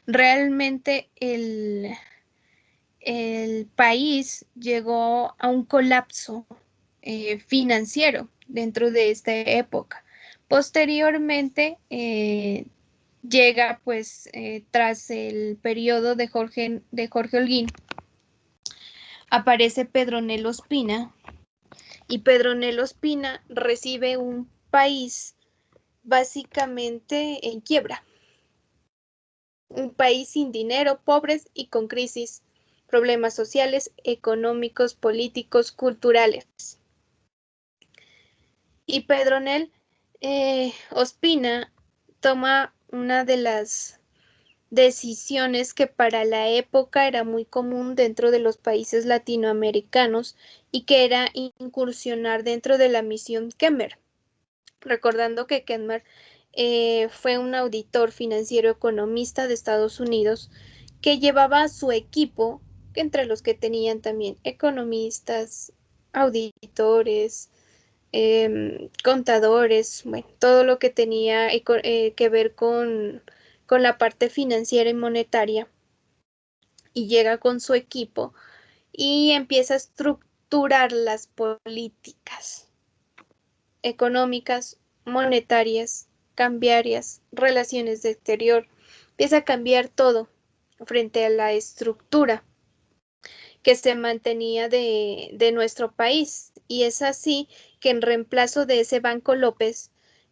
Realmente el país llegó a un colapso financiero dentro de esta época. Posteriormente, llega pues tras el periodo de Jorge Holguín, aparece Pedronel Ospina, y Pedronel Ospina recibe un país básicamente en quiebra, un país sin dinero, pobres y con crisis, problemas sociales, económicos, políticos, culturales. Y Pedronel Ospina toma una de las decisiones que para la época era muy común dentro de los países latinoamericanos y que era incursionar dentro de la misión Kemmer. Recordando que Kemmer fue un auditor financiero economista de Estados Unidos que llevaba a su equipo, entre los que tenían también economistas, auditores, contadores, bueno, todo lo que tenía que ver con la parte financiera y monetaria, y llega con su equipo y empieza a estructurar las políticas económicas, monetarias, cambiarias, relaciones de exterior, empieza a cambiar todo frente a la estructura que se mantenía de nuestro país. Y es así que en reemplazo de ese Banco López,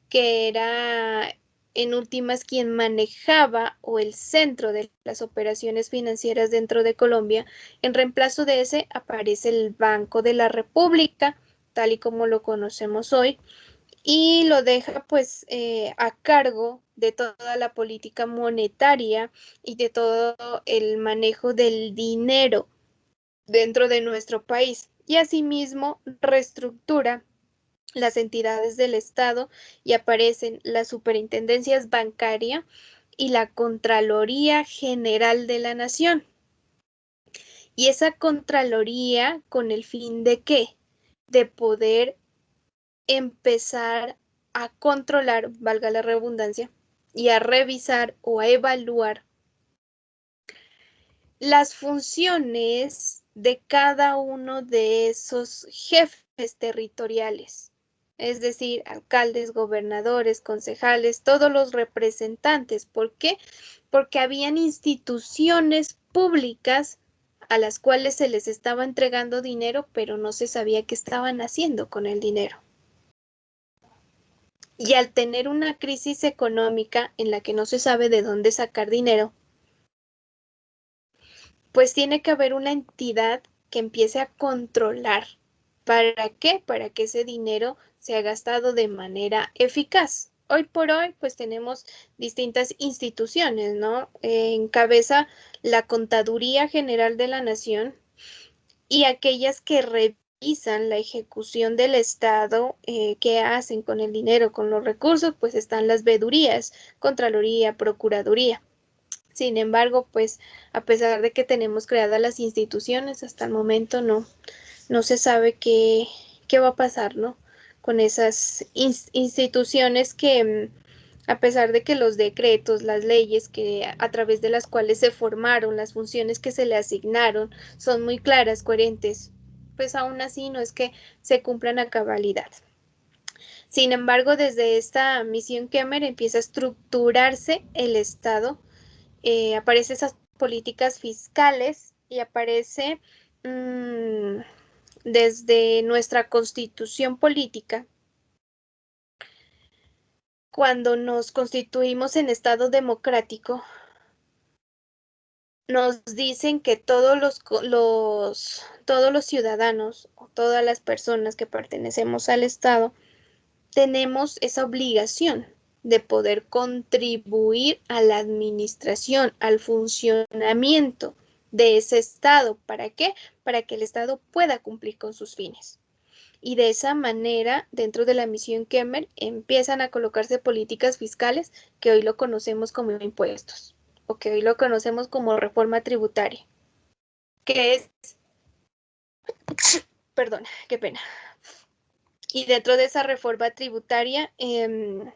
que era en últimas quien manejaba o el centro de las operaciones financieras dentro de Colombia, en reemplazo de ese aparece el Banco de la República, tal y como lo conocemos hoy, y lo deja pues a cargo de toda la política monetaria y de todo el manejo del dinero dentro de nuestro país, y asimismo reestructura las entidades del Estado y aparecen las superintendencias bancaria y la Contraloría General de la Nación. Y esa Contraloría, ¿con el fin de qué? De poder empezar a controlar, valga la redundancia, y a revisar o a evaluar las funciones de cada uno de esos jefes territoriales, es decir, alcaldes, gobernadores, concejales, todos los representantes. ¿Por qué? Porque habían instituciones públicas a las cuales se les estaba entregando dinero, pero no se sabía qué estaban haciendo con el dinero. Y al tener una crisis económica en la que no se sabe de dónde sacar dinero, pues tiene que haber una entidad que empiece a controlar. ¿Para qué? Para que ese dinero sea gastado de manera eficaz. Hoy por hoy, pues tenemos distintas instituciones, ¿no? Encabeza la Contaduría General de la Nación y aquellas que revisan la ejecución del Estado, qué hacen con el dinero, con los recursos, pues están las vedurías, Contraloría, Procuraduría. Sin embargo, pues a pesar de que tenemos creadas las instituciones, hasta el momento no se sabe qué va a pasar, ¿no? Con esas instituciones que, a pesar de que los decretos, las leyes que a través de las cuales se formaron, las funciones que se le asignaron, son muy claras, coherentes, pues aún así no es que se cumplan a cabalidad. Sin embargo, desde esta misión Kemmer empieza a estructurarse el Estado, aparecen esas políticas fiscales y aparece desde nuestra constitución política. Cuando nos constituimos en Estado democrático, nos dicen que todos los ciudadanos o todas las personas que pertenecemos al Estado tenemos esa obligación de poder contribuir a la administración, al funcionamiento de ese Estado. ¿Para qué? Para que el Estado pueda cumplir con sus fines. Y de esa manera, dentro de la misión Kemmer, empiezan a colocarse políticas fiscales que hoy lo conocemos como impuestos. o que hoy lo conocemos como reforma tributaria, que es, perdón, qué pena. Y dentro de esa reforma tributaria se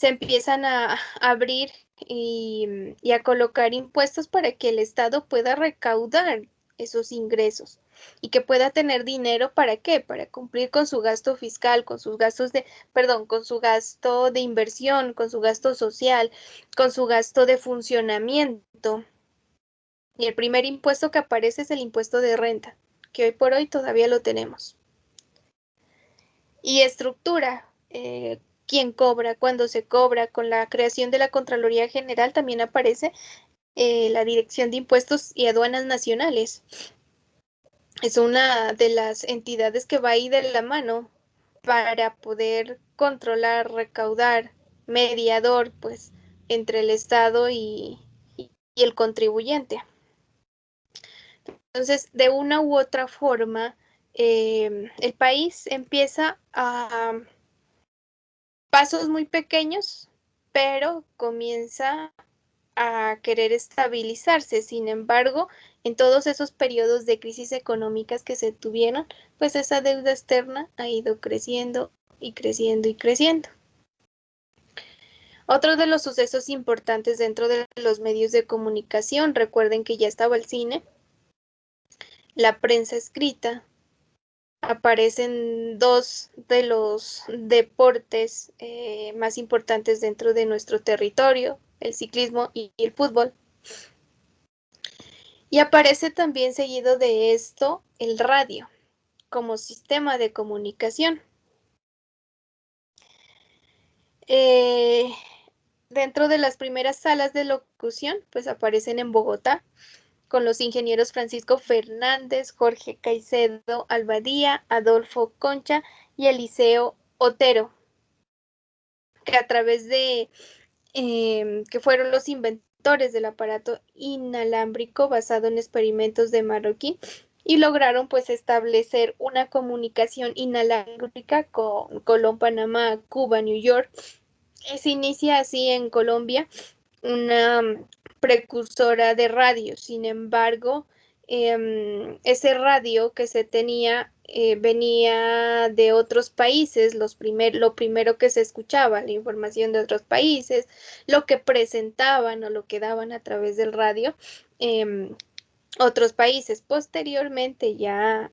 empiezan a abrir y a colocar impuestos para que el Estado pueda recaudar esos ingresos y que pueda tener dinero para qué, para cumplir con su gasto fiscal, con sus gastos de, perdón, con su gasto de inversión, con su gasto social, con su gasto de funcionamiento. Y el primer impuesto que aparece es el impuesto de renta, que hoy por hoy todavía lo tenemos. Y estructura, quién cobra, cuándo se cobra. Con la creación de la Contraloría General también aparece la Dirección de Impuestos y Aduanas Nacionales. Es una de las entidades que va ahí de la mano para poder controlar, recaudar, mediador, pues, entre el Estado y el contribuyente. Entonces, de una u otra forma, el país empieza a pasos muy pequeños, pero comienza a querer estabilizarse. Sin embargo, en todos esos periodos de crisis económicas que se tuvieron, pues esa deuda externa ha ido creciendo y creciendo y creciendo. Otro de los sucesos importantes dentro de los medios de comunicación, recuerden que ya estaba el cine, la prensa escrita, aparecen dos de los deportes más importantes dentro de nuestro territorio, el ciclismo y el fútbol. Y aparece también seguido de esto el radio como sistema de comunicación. Dentro de las primeras salas de locución, pues aparecen en Bogotá, con los ingenieros Francisco Fernández, Jorge Caicedo Albadía, Adolfo Concha y Eliseo Otero, que a través de que fueron los inventores del aparato inalámbrico basado en experimentos de Marroquín y lograron pues establecer una comunicación inalámbrica con Colón, Panamá, Cuba, New York. Se inicia así en Colombia una precursora de radio. Sin embargo, ese radio que se tenía venía de otros países, lo primero que se escuchaba, la información de otros países, lo que presentaban o lo que daban a través del radio, otros países. Posteriormente ya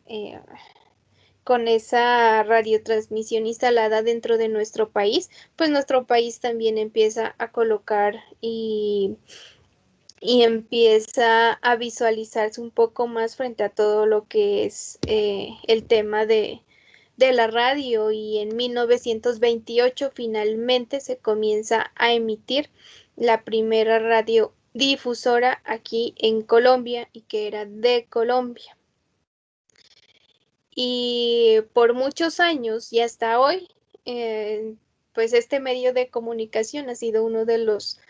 con esa radiotransmisión instalada dentro de nuestro país, pues nuestro país también empieza a colocar y empieza a visualizarse un poco más frente a todo lo que es el tema de la radio, y en 1928 finalmente se comienza a emitir la primera radiodifusora aquí en Colombia y que era de Colombia. Y por muchos años y hasta hoy, pues este medio de comunicación ha sido uno de los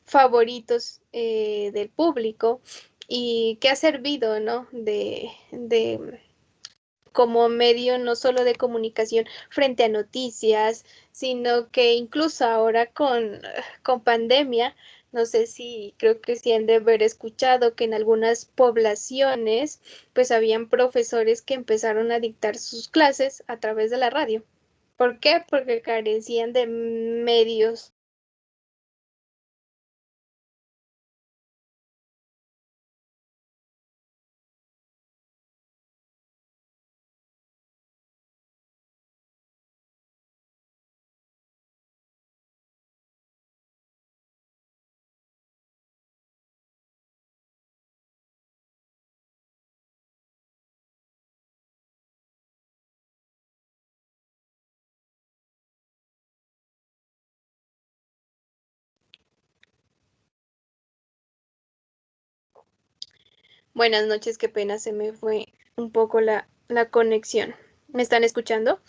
favoritos del público y que ha servido, ¿no? de como medio no solo de comunicación frente a noticias, sino que incluso ahora con pandemia, no sé si, creo que sí han de haber escuchado que en algunas poblaciones pues habían profesores que empezaron a dictar sus clases a través de la radio. ¿Por qué? Porque carecían de medios. Buenas noches, qué pena, se me fue un poco la conexión. ¿Me están escuchando?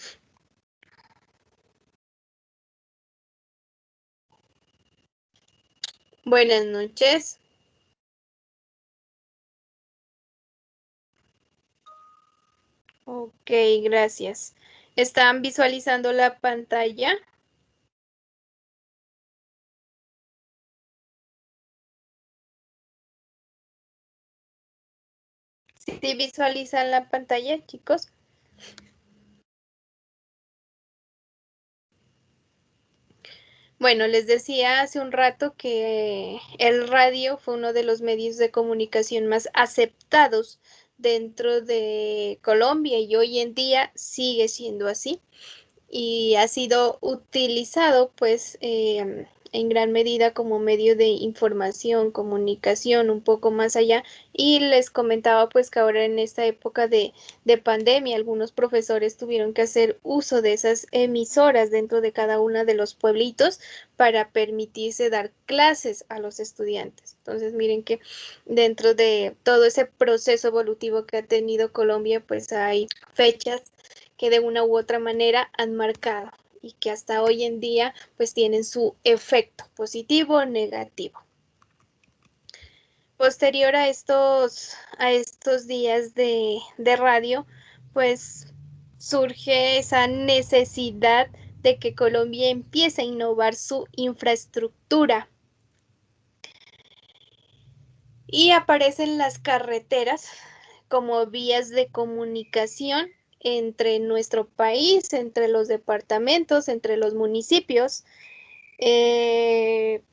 Buenas noches. Ok, gracias. ¿Están visualizando la pantalla? ¿Sí visualizan la pantalla, chicos? Bueno, les decía hace un rato que el radio fue uno de los medios de comunicación más aceptados dentro de Colombia y hoy en día sigue siendo así y ha sido utilizado pues en gran medida como medio de información, comunicación, un poco más allá. Y les comentaba pues que ahora en esta época de pandemia algunos profesores tuvieron que hacer uso de esas emisoras dentro de cada uno de los pueblitos para permitirse dar clases a los estudiantes. Entonces miren que dentro de todo ese proceso evolutivo que ha tenido Colombia pues hay fechas que de una u otra manera han marcado y que hasta hoy en día pues tienen su efecto positivo o negativo. Posterior a estos días de radio, pues surge esa necesidad de que Colombia empiece a innovar su infraestructura. Y aparecen las carreteras como vías de comunicación entre nuestro país, entre los departamentos, entre los municipios.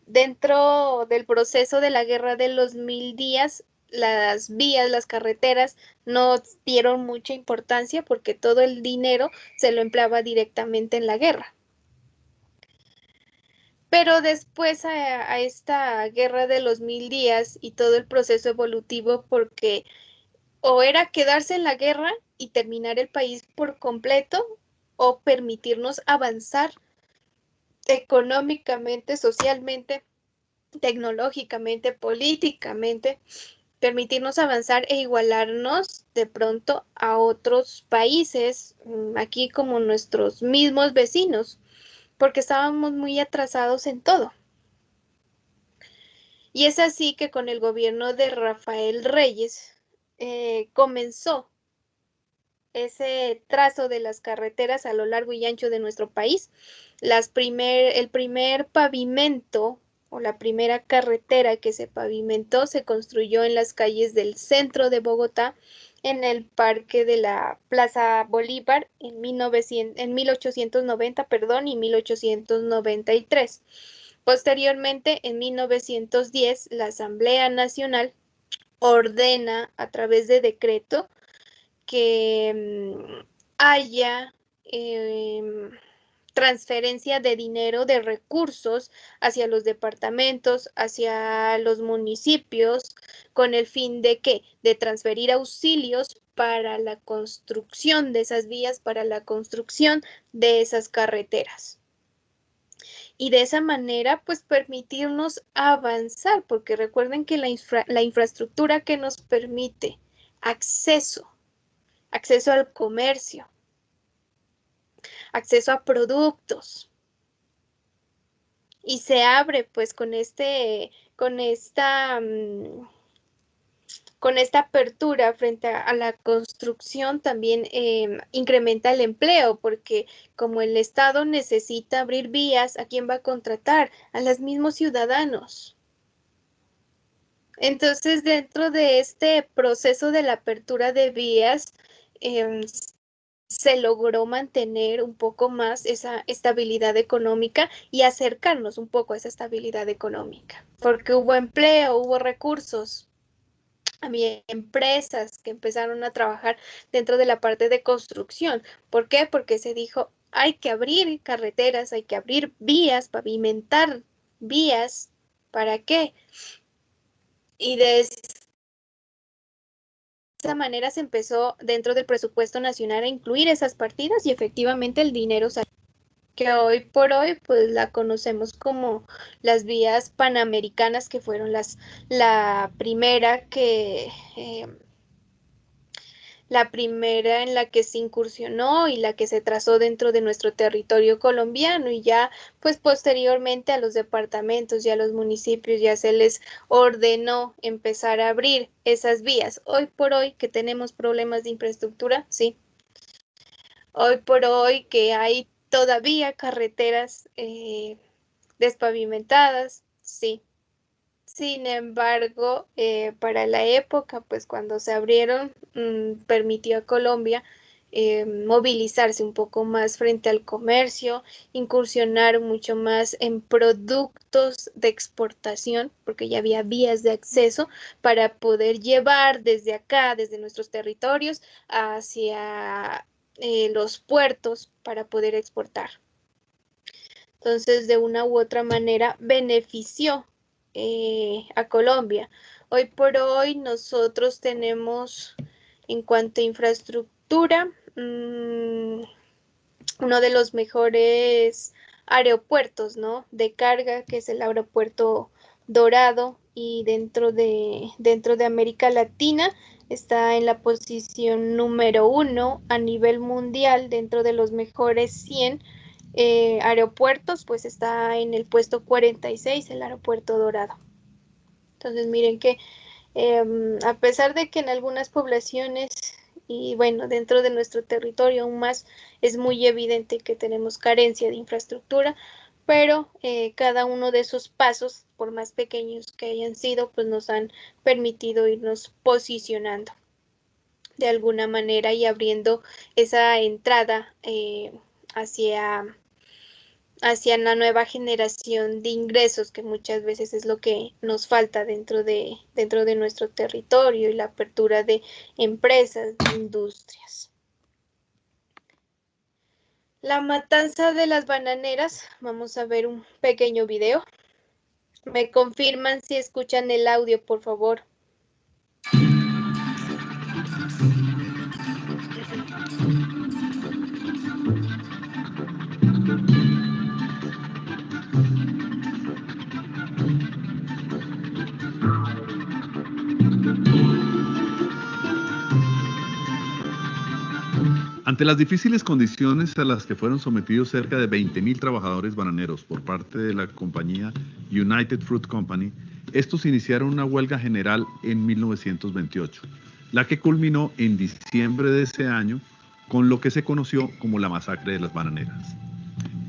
Dentro del proceso de la Guerra de los 1000 días, las vías, las carreteras no dieron mucha importancia porque todo el dinero se lo empleaba directamente en la guerra. Pero después a esta Guerra de los 1000 días y todo el proceso evolutivo, porque o era quedarse en la guerra y terminar el país por completo o permitirnos avanzar económicamente, socialmente, tecnológicamente, políticamente, permitirnos avanzar e igualarnos de pronto a otros países, aquí como nuestros mismos vecinos, porque estábamos muy atrasados en todo. Y es así que con el gobierno de Rafael Reyes comenzó ese trazo de las carreteras a lo largo y ancho de nuestro país. El primer pavimento o la primera carretera que se pavimentó se construyó en las calles del centro de Bogotá, en el parque de la Plaza Bolívar en 1890, perdón, y 1893. Posteriormente, en 1910, la Asamblea Nacional ordena a través de decreto que haya transferencia de dinero, de recursos hacia los departamentos, hacia los municipios, con el fin de ¿qué? De transferir auxilios para la construcción de esas vías, para la construcción de esas carreteras. Y de esa manera, pues permitirnos avanzar, porque recuerden que la infraestructura que nos permite acceso al comercio, acceso a productos. Y se abre pues con esta apertura frente a la construcción también incrementa el empleo, porque como el Estado necesita abrir vías, ¿a quién va a contratar? A los mismos ciudadanos. Entonces, dentro de este proceso de la apertura de vías, se logró mantener un poco más esa estabilidad económica y acercarnos un poco a esa estabilidad económica, porque hubo empleo, hubo recursos, había empresas que empezaron a trabajar dentro de la parte de construcción. ¿Por qué? Porque se dijo, hay que abrir carreteras, hay que abrir vías, pavimentar vías. ¿Para qué? Y de esa manera se empezó dentro del presupuesto nacional a incluir esas partidas y efectivamente el dinero salió, que hoy por hoy pues la conocemos como las vías panamericanas, que fueron la primera en la que se incursionó y la que se trazó dentro de nuestro territorio colombiano, y ya pues posteriormente a los departamentos y a los municipios ya se les ordenó empezar a abrir esas vías. Hoy por hoy que tenemos problemas de infraestructura, sí. Hoy por hoy que hay todavía carreteras despavimentadas, sí. Sin embargo, para la época, pues cuando se abrieron, permitió a Colombia movilizarse un poco más frente al comercio, incursionar mucho más en productos de exportación, porque ya había vías de acceso para poder llevar desde acá, desde nuestros territorios, hacia los puertos para poder exportar. Entonces, de una u otra manera, benefició a Colombia. Hoy por hoy nosotros tenemos, en cuanto a infraestructura, uno de los mejores aeropuertos, ¿no? De carga, que es el aeropuerto Dorado, y dentro de América Latina está en la posición número 1 a nivel mundial, dentro de los mejores 100 aeropuertos, pues está en el puesto 46 el aeropuerto Dorado. Entonces miren que a pesar de que en algunas poblaciones y bueno, dentro de nuestro territorio aún más es muy evidente que tenemos carencia de infraestructura, pero cada uno de esos pasos, por más pequeños que hayan sido, pues nos han permitido irnos posicionando de alguna manera y abriendo esa entrada hacia la nueva generación de ingresos, que muchas veces es lo que nos falta dentro de nuestro territorio, y la apertura de empresas, de industrias. La matanza de las bananeras, vamos a ver un pequeño video. Me confirman si escuchan el audio, por favor. Ante las difíciles condiciones a las que fueron sometidos cerca de 20.000 trabajadores bananeros por parte de la compañía United Fruit Company, estos iniciaron una huelga general en 1928, la que culminó en diciembre de ese año con lo que se conoció como la masacre de las bananeras.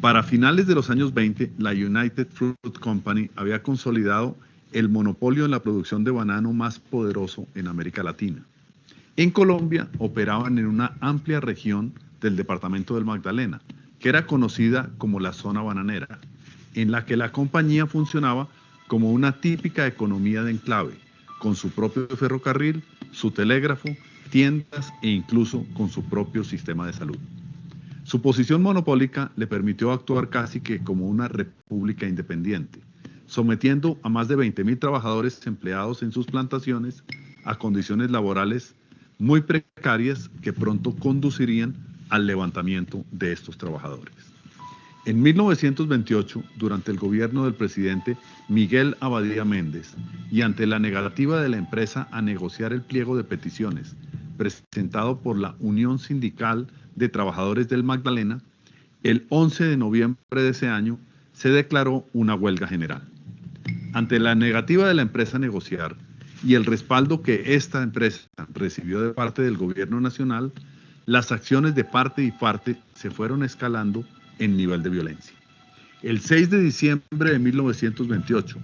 Para finales de los años 20, la United Fruit Company había consolidado el monopolio en la producción de banano más poderoso en América Latina. En Colombia operaban en una amplia región del departamento del Magdalena, que era conocida como la zona bananera, en la que la compañía funcionaba como una típica economía de enclave, con su propio ferrocarril, su telégrafo, tiendas e incluso con su propio sistema de salud. Su posición monopólica le permitió actuar casi que como una república independiente, sometiendo a más de 20.000 trabajadores empleados en sus plantaciones a condiciones laborales muy precarias que pronto conducirían al levantamiento de estos trabajadores. En 1928, durante el gobierno del presidente Miguel Abadía Méndez, y ante la negativa de la empresa a negociar el pliego de peticiones presentado por la Unión Sindical de Trabajadores del Magdalena, el 11 de noviembre de ese año se declaró una huelga general. Ante la negativa de la empresa a negociar, y el respaldo que esta empresa recibió de parte del gobierno nacional, las acciones de parte y parte se fueron escalando en nivel de violencia. El 6 de diciembre de 1928,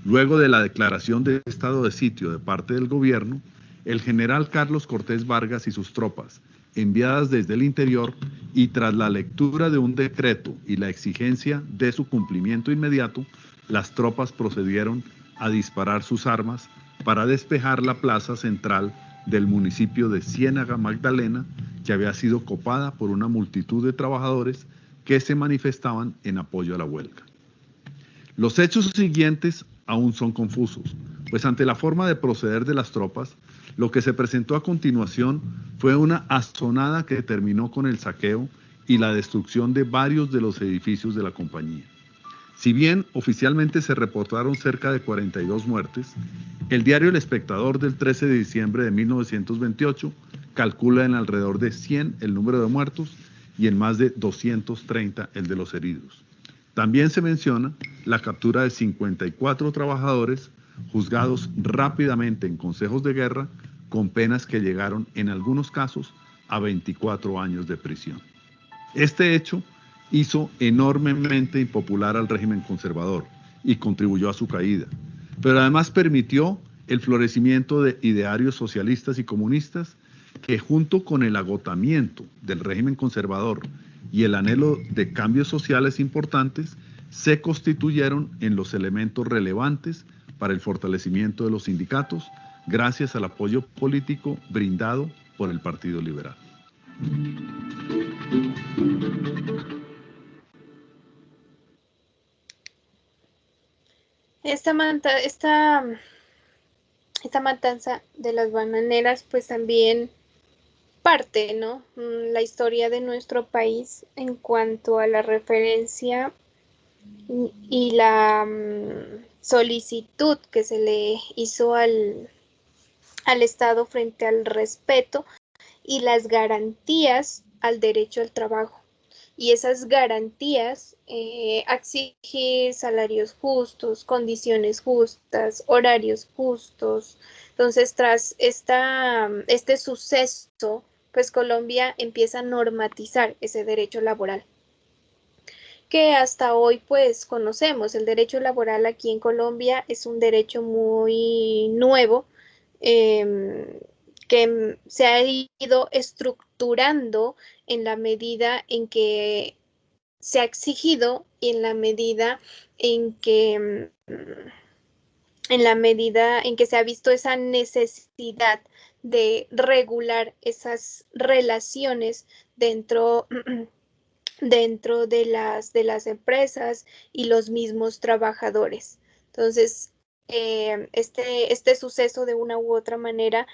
luego de la declaración de estado de sitio de parte del gobierno, el general Carlos Cortés Vargas y sus tropas, enviadas desde el interior y tras la lectura de un decreto y la exigencia de su cumplimiento inmediato, las tropas procedieron a disparar sus armas para despejar la plaza central del municipio de Ciénaga Magdalena, que había sido copada por una multitud de trabajadores que se manifestaban en apoyo a la huelga. Los hechos siguientes aún son confusos, pues ante la forma de proceder de las tropas, lo que se presentó a continuación fue una asonada que terminó con el saqueo y la destrucción de varios de los edificios de la compañía. Si bien oficialmente se reportaron cerca de 42 muertes, el diario El Espectador del 13 de diciembre de 1928 calcula en alrededor de 100 el número de muertos y en más de 230 el de los heridos. También se menciona la captura de 54 trabajadores juzgados rápidamente en consejos de guerra con penas que llegaron en algunos casos a 24 años de prisión. Este hecho hizo enormemente impopular al régimen conservador y contribuyó a su caída, pero además permitió el florecimiento de idearios socialistas y comunistas que, junto con el agotamiento del régimen conservador y el anhelo de cambios sociales importantes, se constituyeron en los elementos relevantes para el fortalecimiento de los sindicatos, gracias al apoyo político brindado por el Partido Liberal. Esta matanza de las bananeras pues también parte, ¿no? La historia de nuestro país en cuanto a la referencia y la solicitud que se le hizo al Estado frente al respeto y las garantías al derecho al trabajo. Y esas garantías, exigir salarios justos, condiciones justas, horarios justos. Entonces, tras este suceso, pues Colombia empieza a normatizar ese derecho laboral, que hasta hoy pues conocemos. El derecho laboral aquí en Colombia es un derecho muy nuevo, que se ha ido estructurando en la medida en que se ha exigido y en la medida en que se ha visto esa necesidad de regular esas relaciones dentro de las empresas y los mismos trabajadores. Entonces, este suceso de una u otra manera,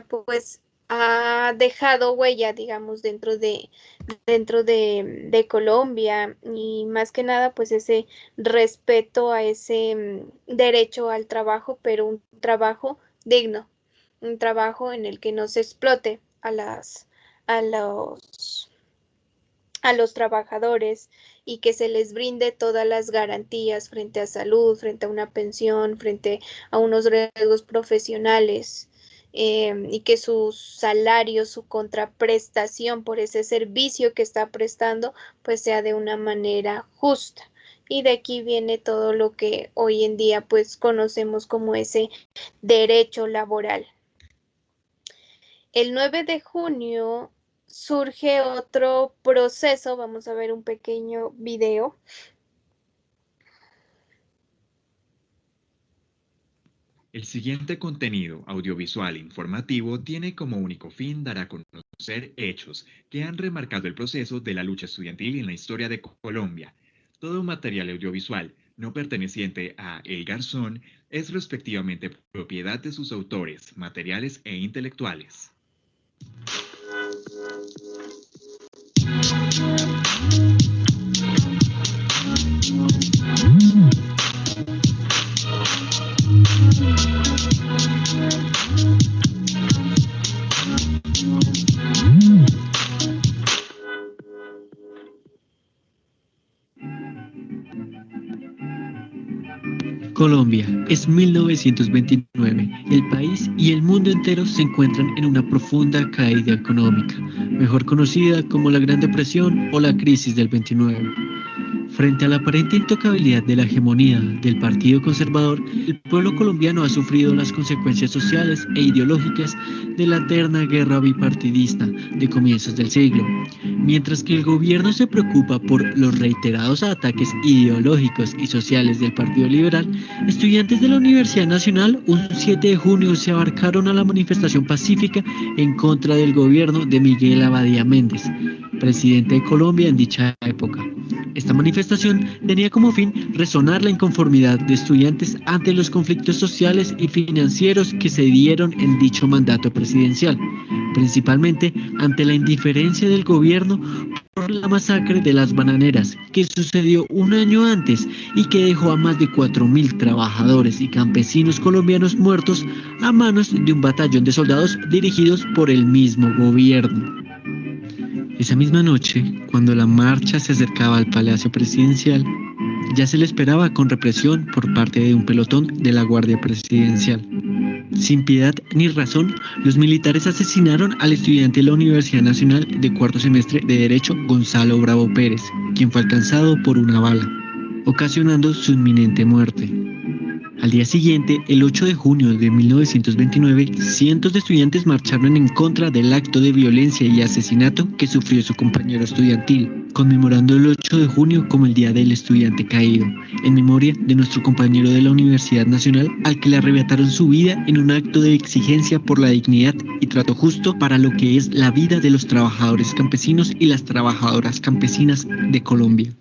pues ha dejado huella, digamos, dentro de Colombia, y más que nada, pues ese respeto a ese derecho al trabajo, pero un trabajo digno, un trabajo en el que no se explote a los trabajadores, y que se les brinde todas las garantías frente a salud, frente a una pensión, frente a unos riesgos profesionales, y que su salario, su contraprestación por ese servicio que está prestando, pues sea de una manera justa. Y de aquí viene todo lo que hoy en día pues conocemos como ese derecho laboral. El 9 de junio surge otro proceso. Vamos a ver un pequeño video. El siguiente contenido audiovisual informativo tiene como único fin dar a conocer hechos que han remarcado el proceso de la lucha estudiantil en la historia de Colombia. Todo material audiovisual no perteneciente a El Garzón es respectivamente propiedad de sus autores, materiales e intelectuales. Colombia es 1929. El país y el mundo entero se encuentran en una profunda caída económica, mejor conocida como la Gran Depresión o la crisis del 29. Frente a la aparente intocabilidad de la hegemonía del Partido Conservador, el pueblo colombiano ha sufrido las consecuencias sociales e ideológicas de la eterna guerra bipartidista de comienzos del siglo. Mientras que el gobierno se preocupa por los reiterados ataques ideológicos y sociales del Partido Liberal, estudiantes de la Universidad Nacional un 7 de junio se abarcaron a la manifestación pacífica en contra del gobierno de Miguel Abadía Méndez, presidente de Colombia en dicha época. Esta manifestación tenía como fin resonar la inconformidad de estudiantes ante los conflictos sociales y financieros que se dieron en dicho mandato presidencial, principalmente ante la indiferencia del gobierno por la masacre de las bananeras que sucedió un año antes y que dejó a más de 4.000 trabajadores y campesinos colombianos muertos a manos de un batallón de soldados dirigidos por el mismo gobierno. Esa misma noche, cuando la marcha se acercaba al Palacio Presidencial, ya se le esperaba con represión por parte de un pelotón de la Guardia Presidencial. Sin piedad ni razón, los militares asesinaron al estudiante de la Universidad Nacional de cuarto semestre de Derecho, Gonzalo Bravo Pérez, quien fue alcanzado por una bala, ocasionando su inminente muerte. Al día siguiente, el 8 de junio de 1929, cientos de estudiantes marcharon en contra del acto de violencia y asesinato que sufrió su compañero estudiantil, conmemorando el 8 de junio como el Día del Estudiante Caído, en memoria de nuestro compañero de la Universidad Nacional al que le arrebataron su vida en un acto de exigencia por la dignidad y trato justo para lo que es la vida de los trabajadores campesinos y las trabajadoras campesinas de Colombia.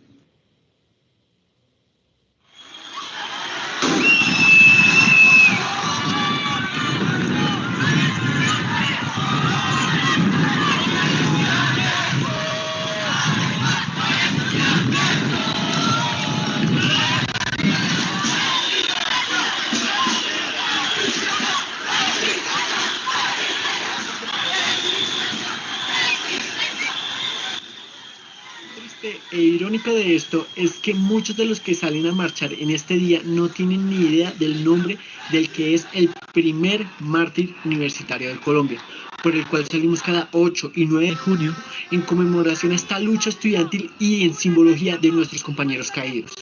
E irónico de esto es que muchos de los que salen a marchar en este día no tienen ni idea del nombre del que es el primer mártir universitario de Colombia, por el cual salimos cada 8 y 9 de junio en conmemoración a esta lucha estudiantil y en simbología de nuestros compañeros caídos.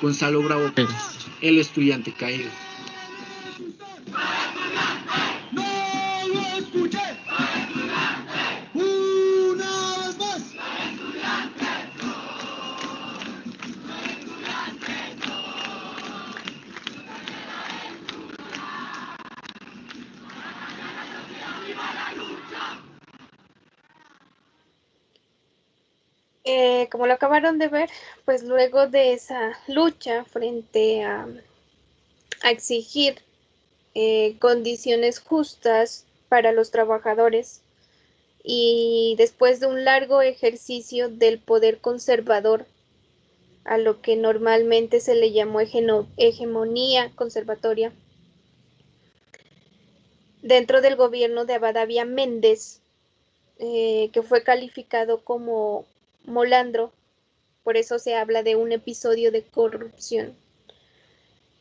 Gonzalo Bravo Pérez, el estudiante caído. Como lo acabaron de ver, pues luego de esa lucha frente a exigir condiciones justas para los trabajadores y después de un largo ejercicio del poder conservador, a lo que normalmente se le llamó hegemonía conservatoria, dentro del gobierno de Abadavia Méndez, que fue calificado como molandro, por eso se habla de un episodio de corrupción,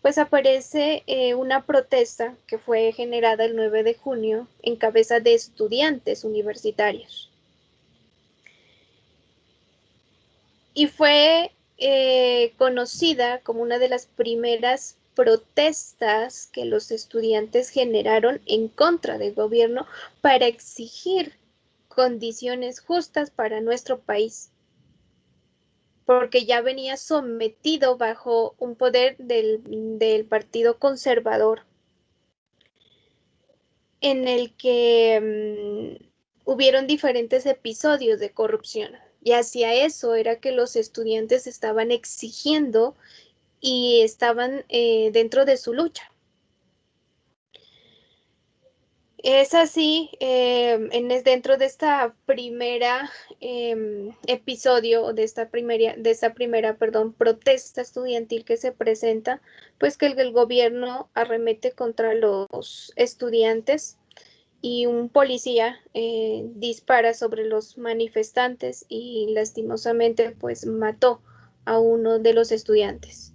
pues aparece una protesta que fue generada el 9 de junio en cabeza de estudiantes universitarios. Y fue conocida como una de las primeras protestas que los estudiantes generaron en contra del gobierno para exigir condiciones justas para nuestro país, porque ya venía sometido bajo un poder del Partido Conservador, en el que hubieron diferentes episodios de corrupción. Y hacia eso era que los estudiantes estaban exigiendo y estaban dentro de su lucha. Es así, dentro de esta primera episodio, de esta primera, protesta estudiantil que se presenta, pues que el gobierno arremete contra los estudiantes y un policía dispara sobre los manifestantes y lastimosamente pues mató a uno de los estudiantes.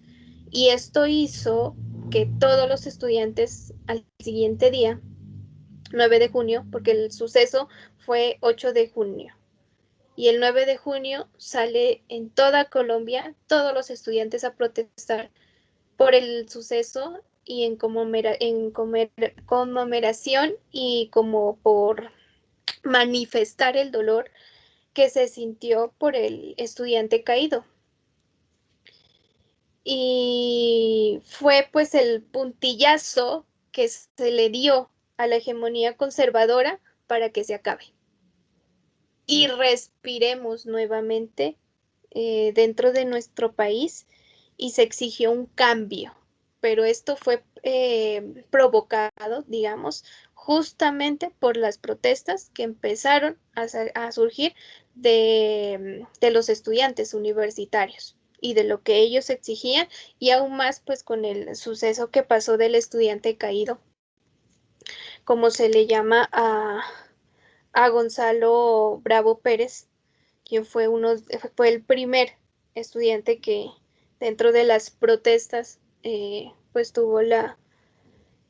Y esto hizo que todos los estudiantes al siguiente día, 9 de junio, porque el suceso fue 8 de junio. Y el 9 de junio sale en toda Colombia todos los estudiantes a protestar por el suceso y en conmemoración y como por manifestar el dolor que se sintió por el estudiante caído. Y fue pues el puntillazo que se le dio a la hegemonía conservadora para que se acabe. Y respiremos nuevamente dentro de nuestro país y se exigió un cambio. Pero esto fue provocado, digamos, justamente por las protestas que empezaron a surgir de los estudiantes universitarios y de lo que ellos exigían, y aún más pues con el suceso que pasó del estudiante caído, como se le llama a Gonzalo Bravo Pérez, quien fue el primer estudiante que dentro de las protestas pues tuvo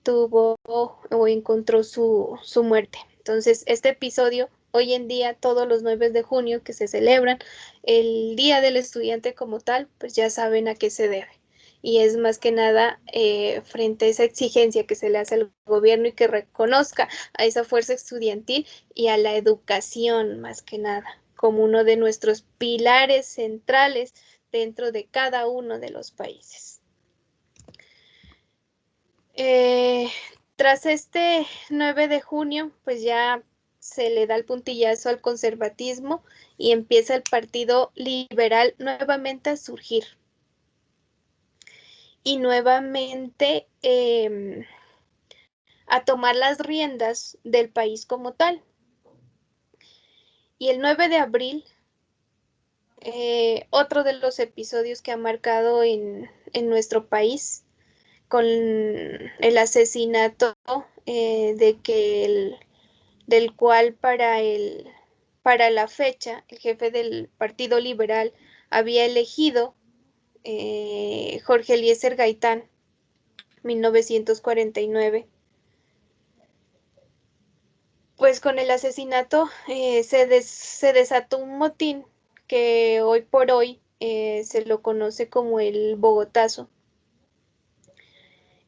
tuvo o encontró su muerte. Entonces, este episodio, hoy en día, todos los 9 de junio que se celebran el Día del Estudiante como tal, pues ya saben a qué se debe. Y es más que nada frente a esa exigencia que se le hace al gobierno y que reconozca a esa fuerza estudiantil y a la educación más que nada, como uno de nuestros pilares centrales dentro de cada uno de los países. Tras este 9 de junio, pues ya se le da el puntillazo al conservatismo y empieza el Partido Liberal nuevamente a surgir. Y nuevamente a tomar las riendas del país como tal. Y el 9 de abril, otro de los episodios que ha marcado en nuestro país, con el asesinato del cual para la fecha el jefe del Partido Liberal había elegido Jorge Eliezer Gaitán, 1949. Pues con el asesinato se desató un motín que hoy por hoy se lo conoce como el Bogotazo,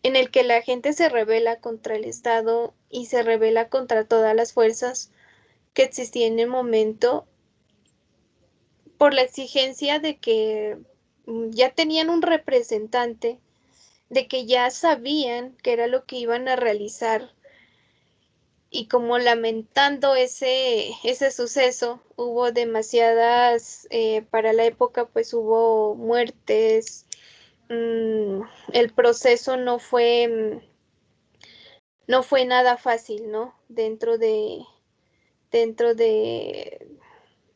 en el que la gente se rebela contra el Estado y se rebela contra todas las fuerzas que existían en el momento por la exigencia de que ya tenían un representante, de que ya sabían qué era lo que iban a realizar. Y como lamentando ese suceso, hubo demasiadas, para la época pues hubo muertes, el proceso no fue nada fácil, ¿no? Dentro de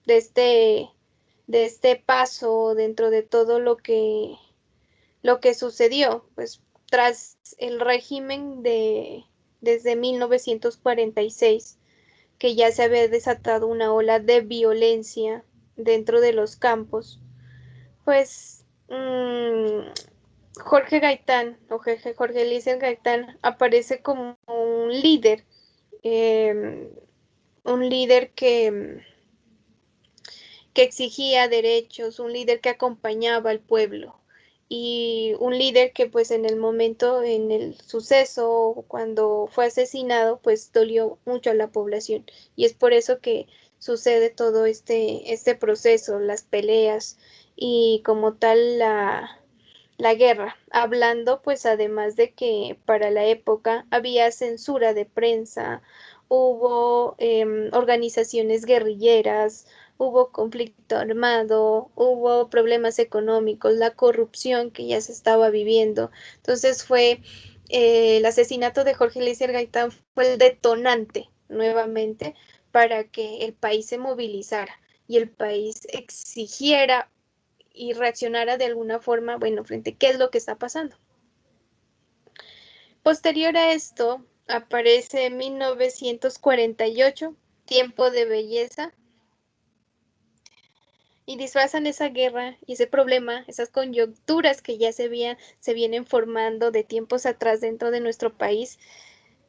este paso, dentro de todo lo que sucedió, pues tras el régimen desde 1946, que ya se había desatado una ola de violencia dentro de los campos, pues Jorge Gaitán o Jorge Eliezer Gaitán aparece como un líder que exigía derechos, un líder que acompañaba al pueblo y un líder que pues en el momento, en el suceso, cuando fue asesinado, pues dolió mucho a la población y es por eso que sucede todo este proceso, las peleas y como tal la guerra, hablando pues además de que para la época había censura de prensa, hubo organizaciones guerrilleras, hubo conflicto armado, hubo problemas económicos, la corrupción que ya se estaba viviendo. Entonces fue el asesinato de Jorge Eliezer Gaitán fue el detonante nuevamente para que el país se movilizara y el país exigiera y reaccionara de alguna forma, bueno, frente a qué es lo que está pasando. Posterior a esto, aparece en 1948, Tiempo de Belleza, y disfrazan esa guerra y ese problema, esas coyunturas que ya se vienen formando de tiempos atrás dentro de nuestro país,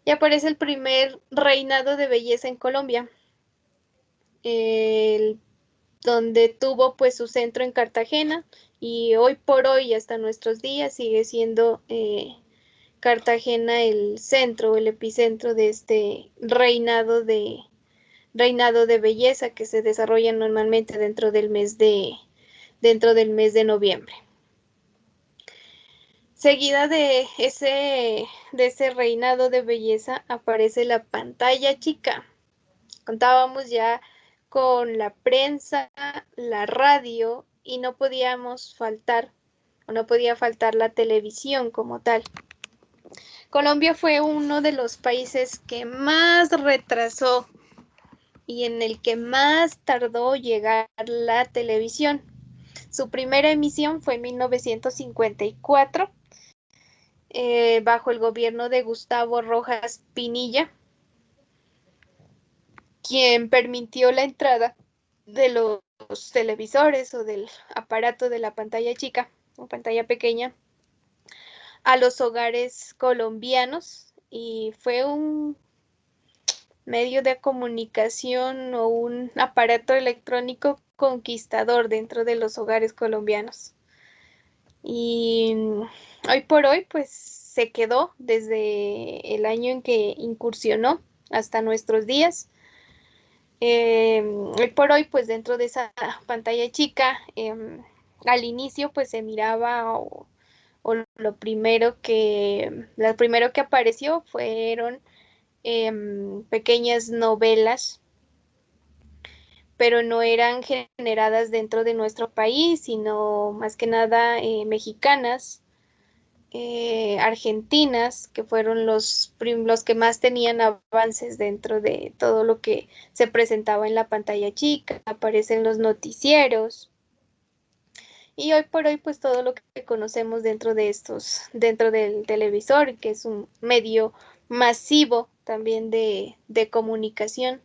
y aparece el primer reinado de belleza en Colombia, donde tuvo pues su centro en Cartagena, y hoy por hoy hasta nuestros días sigue siendo Cartagena el centro, el epicentro de este reinado de belleza que se desarrolla normalmente dentro del mes de noviembre. Seguida de ese reinado de belleza aparece la pantalla chica. Contábamos ya con la prensa, la radio y no podía faltar la televisión como tal. Colombia fue uno de los países que más retrasó y en el que más tardó llegar la televisión. Su primera emisión fue en 1954, bajo el gobierno de Gustavo Rojas Pinilla, quien permitió la entrada de los televisores o del aparato de la pantalla chica o pantalla pequeña a los hogares colombianos y fue un medio de comunicación o un aparato electrónico conquistador dentro de los hogares colombianos. Y hoy por hoy, pues se quedó desde el año en que incursionó hasta nuestros días. Hoy por hoy, pues dentro de esa pantalla chica, al inicio, pues se miraba o lo primero que apareció fueron pequeñas novelas, pero no eran generadas dentro de nuestro país, sino más que nada mexicanas, argentinas, que fueron los que más tenían avances dentro de todo lo que se presentaba en la pantalla chica. Aparecen los noticieros. Y hoy por hoy, pues todo lo que conocemos dentro del televisor, que es un medio masivo también de comunicación,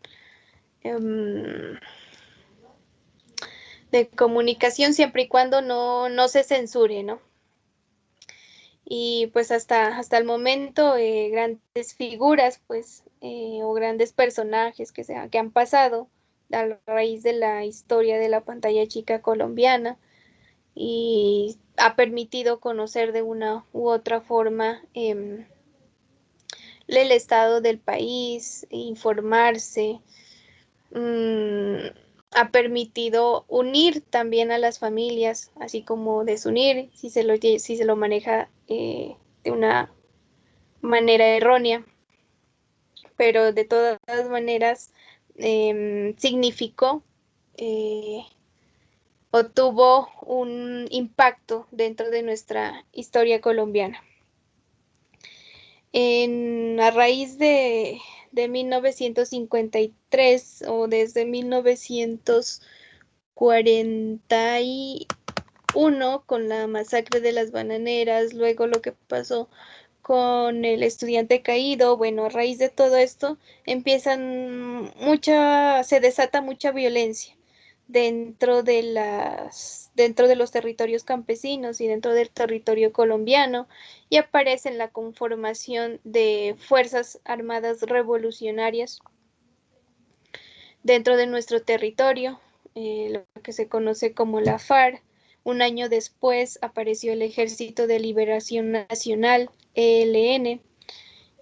siempre y cuando no se censure, ¿no? Y pues hasta el momento, grandes figuras, pues, o grandes personajes que han pasado a raíz de la historia de la pantalla chica colombiana, y ha permitido conocer de una u otra forma el estado del país, informarse, ha permitido unir también a las familias, así como desunir si se lo maneja de una manera errónea, pero de todas maneras significó o tuvo un impacto dentro de nuestra historia colombiana. A raíz de 1953 o desde 1941 con la masacre de las bananeras, luego lo que pasó con el estudiante caído, bueno, a raíz de todo esto se desata mucha violencia dentro de los territorios campesinos y dentro del territorio colombiano, y aparece en la conformación de Fuerzas Armadas Revolucionarias dentro de nuestro territorio, lo que se conoce como la FARC. Un año después apareció el Ejército de Liberación Nacional, ELN,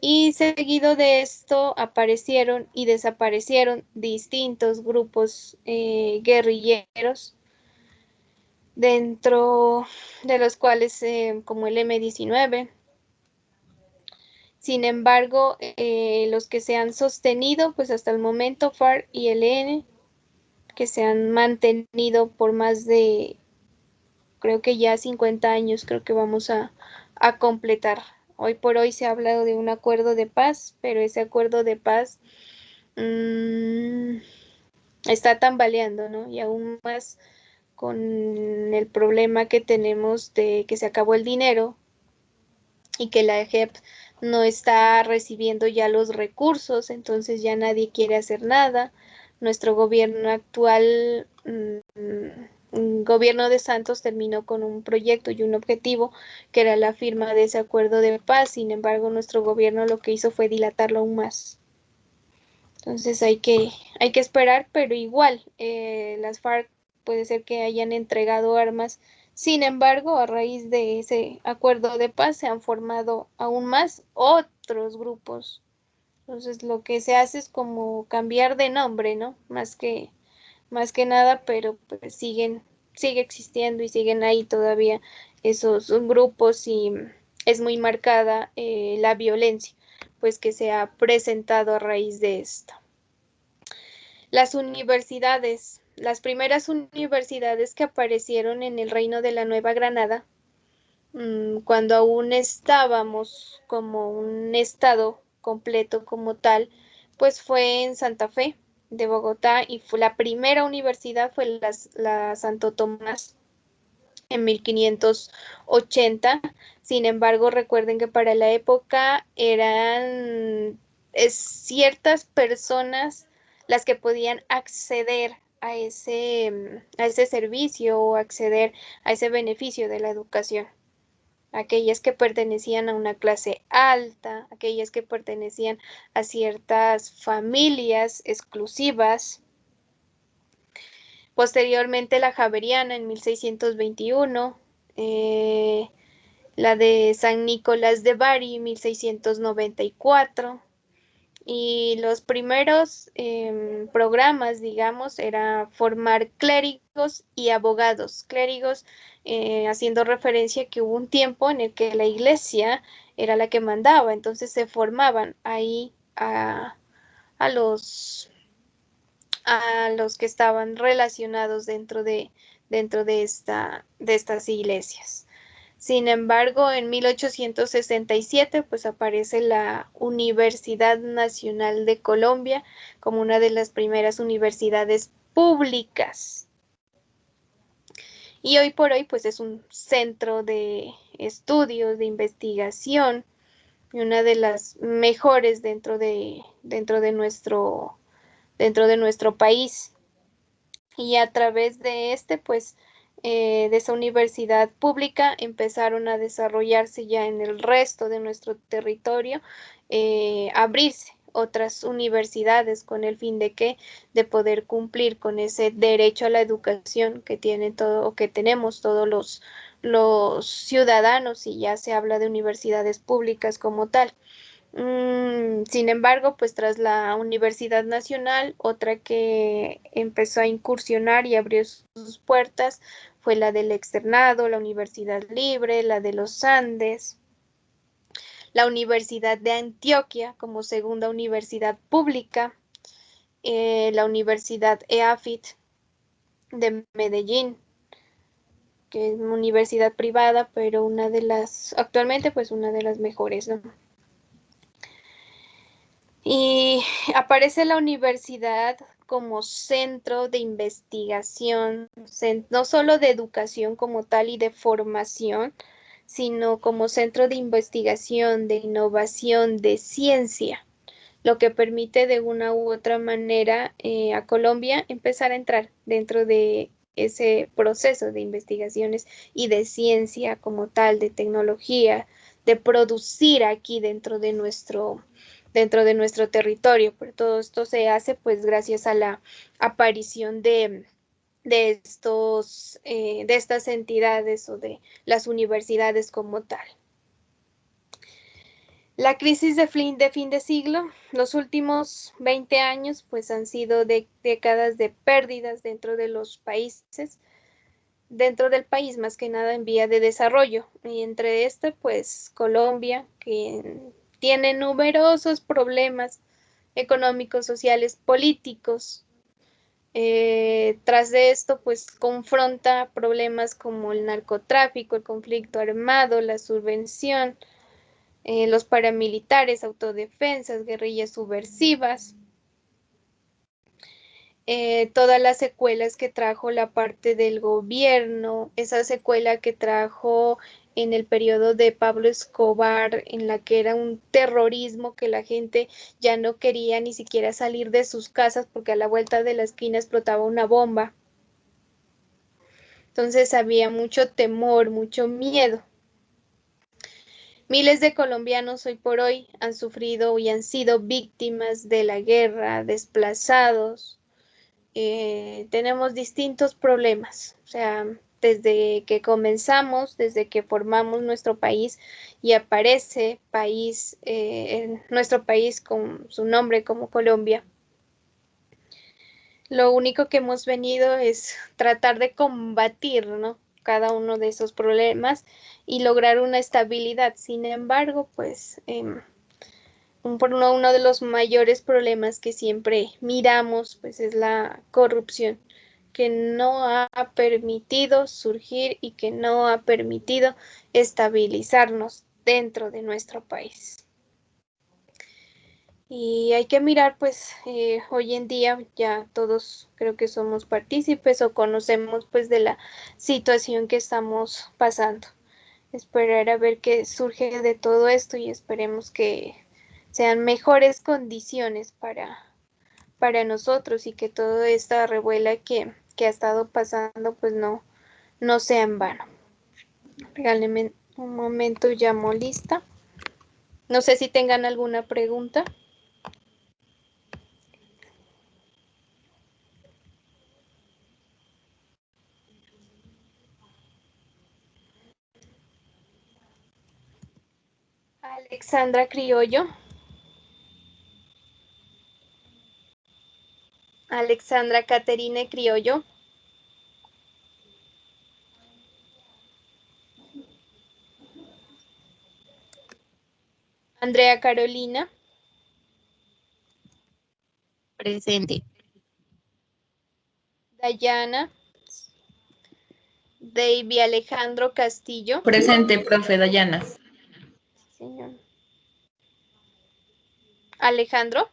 y seguido de esto aparecieron y desaparecieron distintos grupos guerrilleros, dentro de los cuales como el M-19. Sin embargo, los que se han sostenido, pues hasta el momento, FARC y ELN, que se han mantenido por más de, creo que ya 50 años, creo que vamos a completar. Hoy por hoy se ha hablado de un acuerdo de paz, pero ese acuerdo de paz está tambaleando, ¿no? Y aún más con el problema que tenemos de que se acabó el dinero y que la JEP no está recibiendo ya los recursos, entonces ya nadie quiere hacer nada. Nuestro gobierno actual, gobierno de Santos, terminó con un proyecto y un objetivo que era la firma de ese acuerdo de paz. Sin embargo, nuestro gobierno lo que hizo fue dilatarlo aún más. Entonces hay que esperar, pero igual las FARC puede ser que hayan entregado armas. Sin embargo, a raíz de ese acuerdo de paz se han formado aún más otros grupos. Entonces lo que se hace es como cambiar de nombre, ¿no? Más que nada, pero pues sigue existiendo y siguen ahí todavía esos grupos, y es muy marcada la violencia, pues, que se ha presentado a raíz de esto. Las universidades, las primeras universidades que aparecieron en el Reino de la Nueva Granada, cuando aún estábamos como un estado completo como tal, pues fue en Santa Fe de Bogotá, y la primera universidad fue la Santo Tomás en 1580. Sin embargo, recuerden que para la época eran ciertas personas las que podían acceder a ese servicio o acceder a ese beneficio de la educación. aquellas que pertenecían a una clase alta, aquellas que pertenecían a ciertas familias exclusivas. Posteriormente la Javeriana en 1621, la de San Nicolás de Bari 1694, y los primeros programas, digamos, era formar clérigos y abogados. Clérigos haciendo referencia a que hubo un tiempo en el que la iglesia era la que mandaba, entonces se formaban ahí a los que estaban relacionados dentro de estas iglesias. Sin embargo, en 1867 pues aparece la Universidad Nacional de Colombia como una de las primeras universidades públicas. Y hoy por hoy pues es un centro de estudios, de investigación, y una de las mejores dentro de nuestro país. Y a través de de esa universidad pública empezaron a desarrollarse ya en el resto de nuestro territorio, abrirse otras universidades con el fin de poder cumplir con ese derecho a la educación que tenemos todos los ciudadanos, y ya se habla de universidades públicas como tal. Sin embargo, pues tras la Universidad Nacional, otra que empezó a incursionar y abrió sus puertas fue la del Externado, la Universidad Libre, la de los Andes, la Universidad de Antioquia como segunda universidad pública, la Universidad EAFIT de Medellín, que es una universidad privada, pero actualmente pues una de las mejores, ¿no? Y aparece la universidad como centro de investigación, no solo de educación como tal y de formación, sino como centro de investigación, de innovación, de ciencia, lo que permite de una u otra manera a Colombia empezar a entrar dentro de ese proceso de investigaciones y de ciencia como tal, de tecnología, de producir aquí dentro de nuestro territorio. Pero todo esto se hace pues gracias a la aparición de estas entidades o de las universidades como tal. La crisis de fin de siglo, los últimos 20 años pues han sido décadas de pérdidas dentro de los países, dentro del país más que nada en vía de desarrollo, y entre pues Colombia, que tiene numerosos problemas económicos, sociales, políticos. Tras de esto, pues confronta problemas como el narcotráfico, el conflicto armado, la subversión, los paramilitares, autodefensas, guerrillas subversivas, todas las secuelas que trajo la parte del gobierno, esa secuela que trajo en el periodo de Pablo Escobar, en la que era un terrorismo que la gente ya no quería ni siquiera salir de sus casas porque a la vuelta de la esquina explotaba una bomba. Entonces había mucho temor, mucho miedo. Miles de colombianos hoy por hoy han sufrido y han sido víctimas de la guerra, desplazados. Tenemos distintos problemas, o sea, desde que comenzamos, desde que formamos nuestro país y aparece en nuestro país con su nombre como Colombia. Lo único que hemos venido es tratar de combatir, ¿no?, cada uno de esos problemas y lograr una estabilidad. Sin embargo, pues uno de los mayores problemas que siempre miramos pues es la corrupción, que no ha permitido surgir y que no ha permitido estabilizarnos dentro de nuestro país. Y hay que mirar pues hoy en día ya todos creo que somos partícipes o conocemos pues de la situación que estamos pasando. Esperar a ver qué surge de todo esto y esperemos que sean mejores condiciones para nosotros y que toda esta revuela que ha estado pasando pues no sea en vano. Un momento, llamo lista. No sé si tengan alguna pregunta. Alexandra Criollo. Alexandra Caterine Criollo. Andrea Carolina. Presente. Dayana. Davy Alejandro Castillo. Presente, profe Dayana. Señor. Alejandro.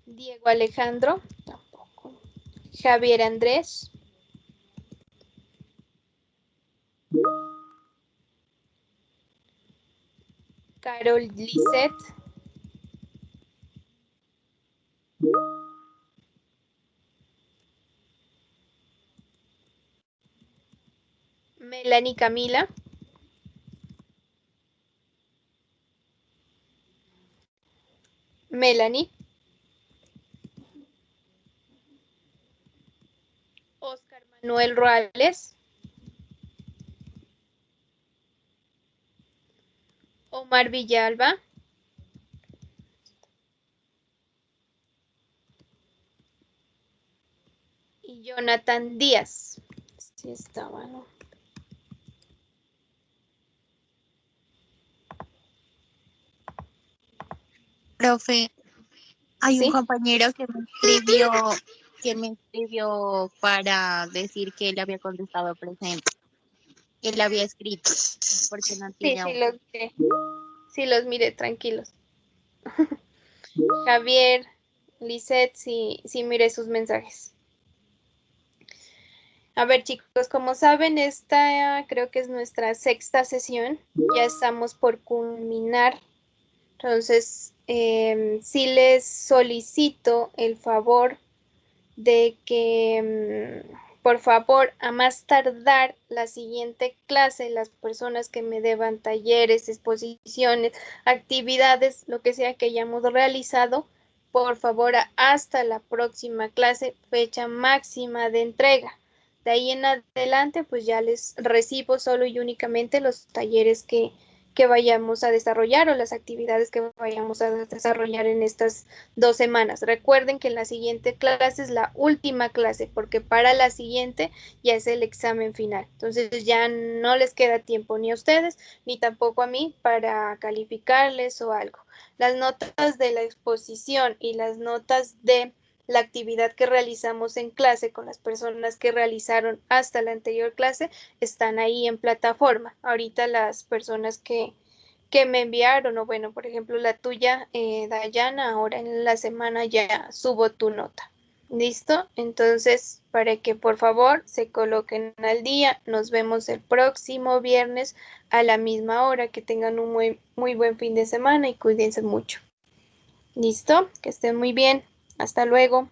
Diego Alejandro. Tampoco. Javier Andrés. Carol Lisette. Melanie Camila. Melanie. Oscar Manuel Ruales. Omar Villalba. Y Jonathan Díaz. Sí estaba, ¿no? Profe, hay un Sí. compañero que me escribió para decir que él había contestado presente. Él había escrito, porque no Sí, tiene sí audio. los miré. Sí los miré, tranquilos. Javier, Lisette, sí, sí miré sus mensajes. A ver, chicos, como saben, esta creo que es nuestra sexta sesión. Ya estamos por culminar. Entonces, sí les solicito el favor de que, por favor, a más tardar la siguiente clase, las personas que me deban talleres, exposiciones, actividades, lo que sea que hayamos realizado, por favor, hasta la próxima clase, fecha máxima de entrega. De ahí en adelante, pues ya les recibo solo y únicamente los talleres que vayamos a desarrollar o las actividades que vayamos a desarrollar en estas 2 semanas. Recuerden que en la siguiente clase es la última clase, porque para la siguiente ya es el examen final. Entonces ya no les queda tiempo ni a ustedes ni tampoco a mí para calificarles o algo. Las notas de la exposición y las notas de la actividad que realizamos en clase con las personas que realizaron hasta la anterior clase están ahí en plataforma. Ahorita las personas que me enviaron, o bueno, por ejemplo, la tuya, Dayana, ahora en la semana ya subo tu nota. ¿Listo? Entonces, para que por favor se coloquen al día, nos vemos el próximo viernes a la misma hora. Que tengan un muy buen fin de semana y cuídense mucho. ¿Listo? Que estén muy bien. Hasta luego.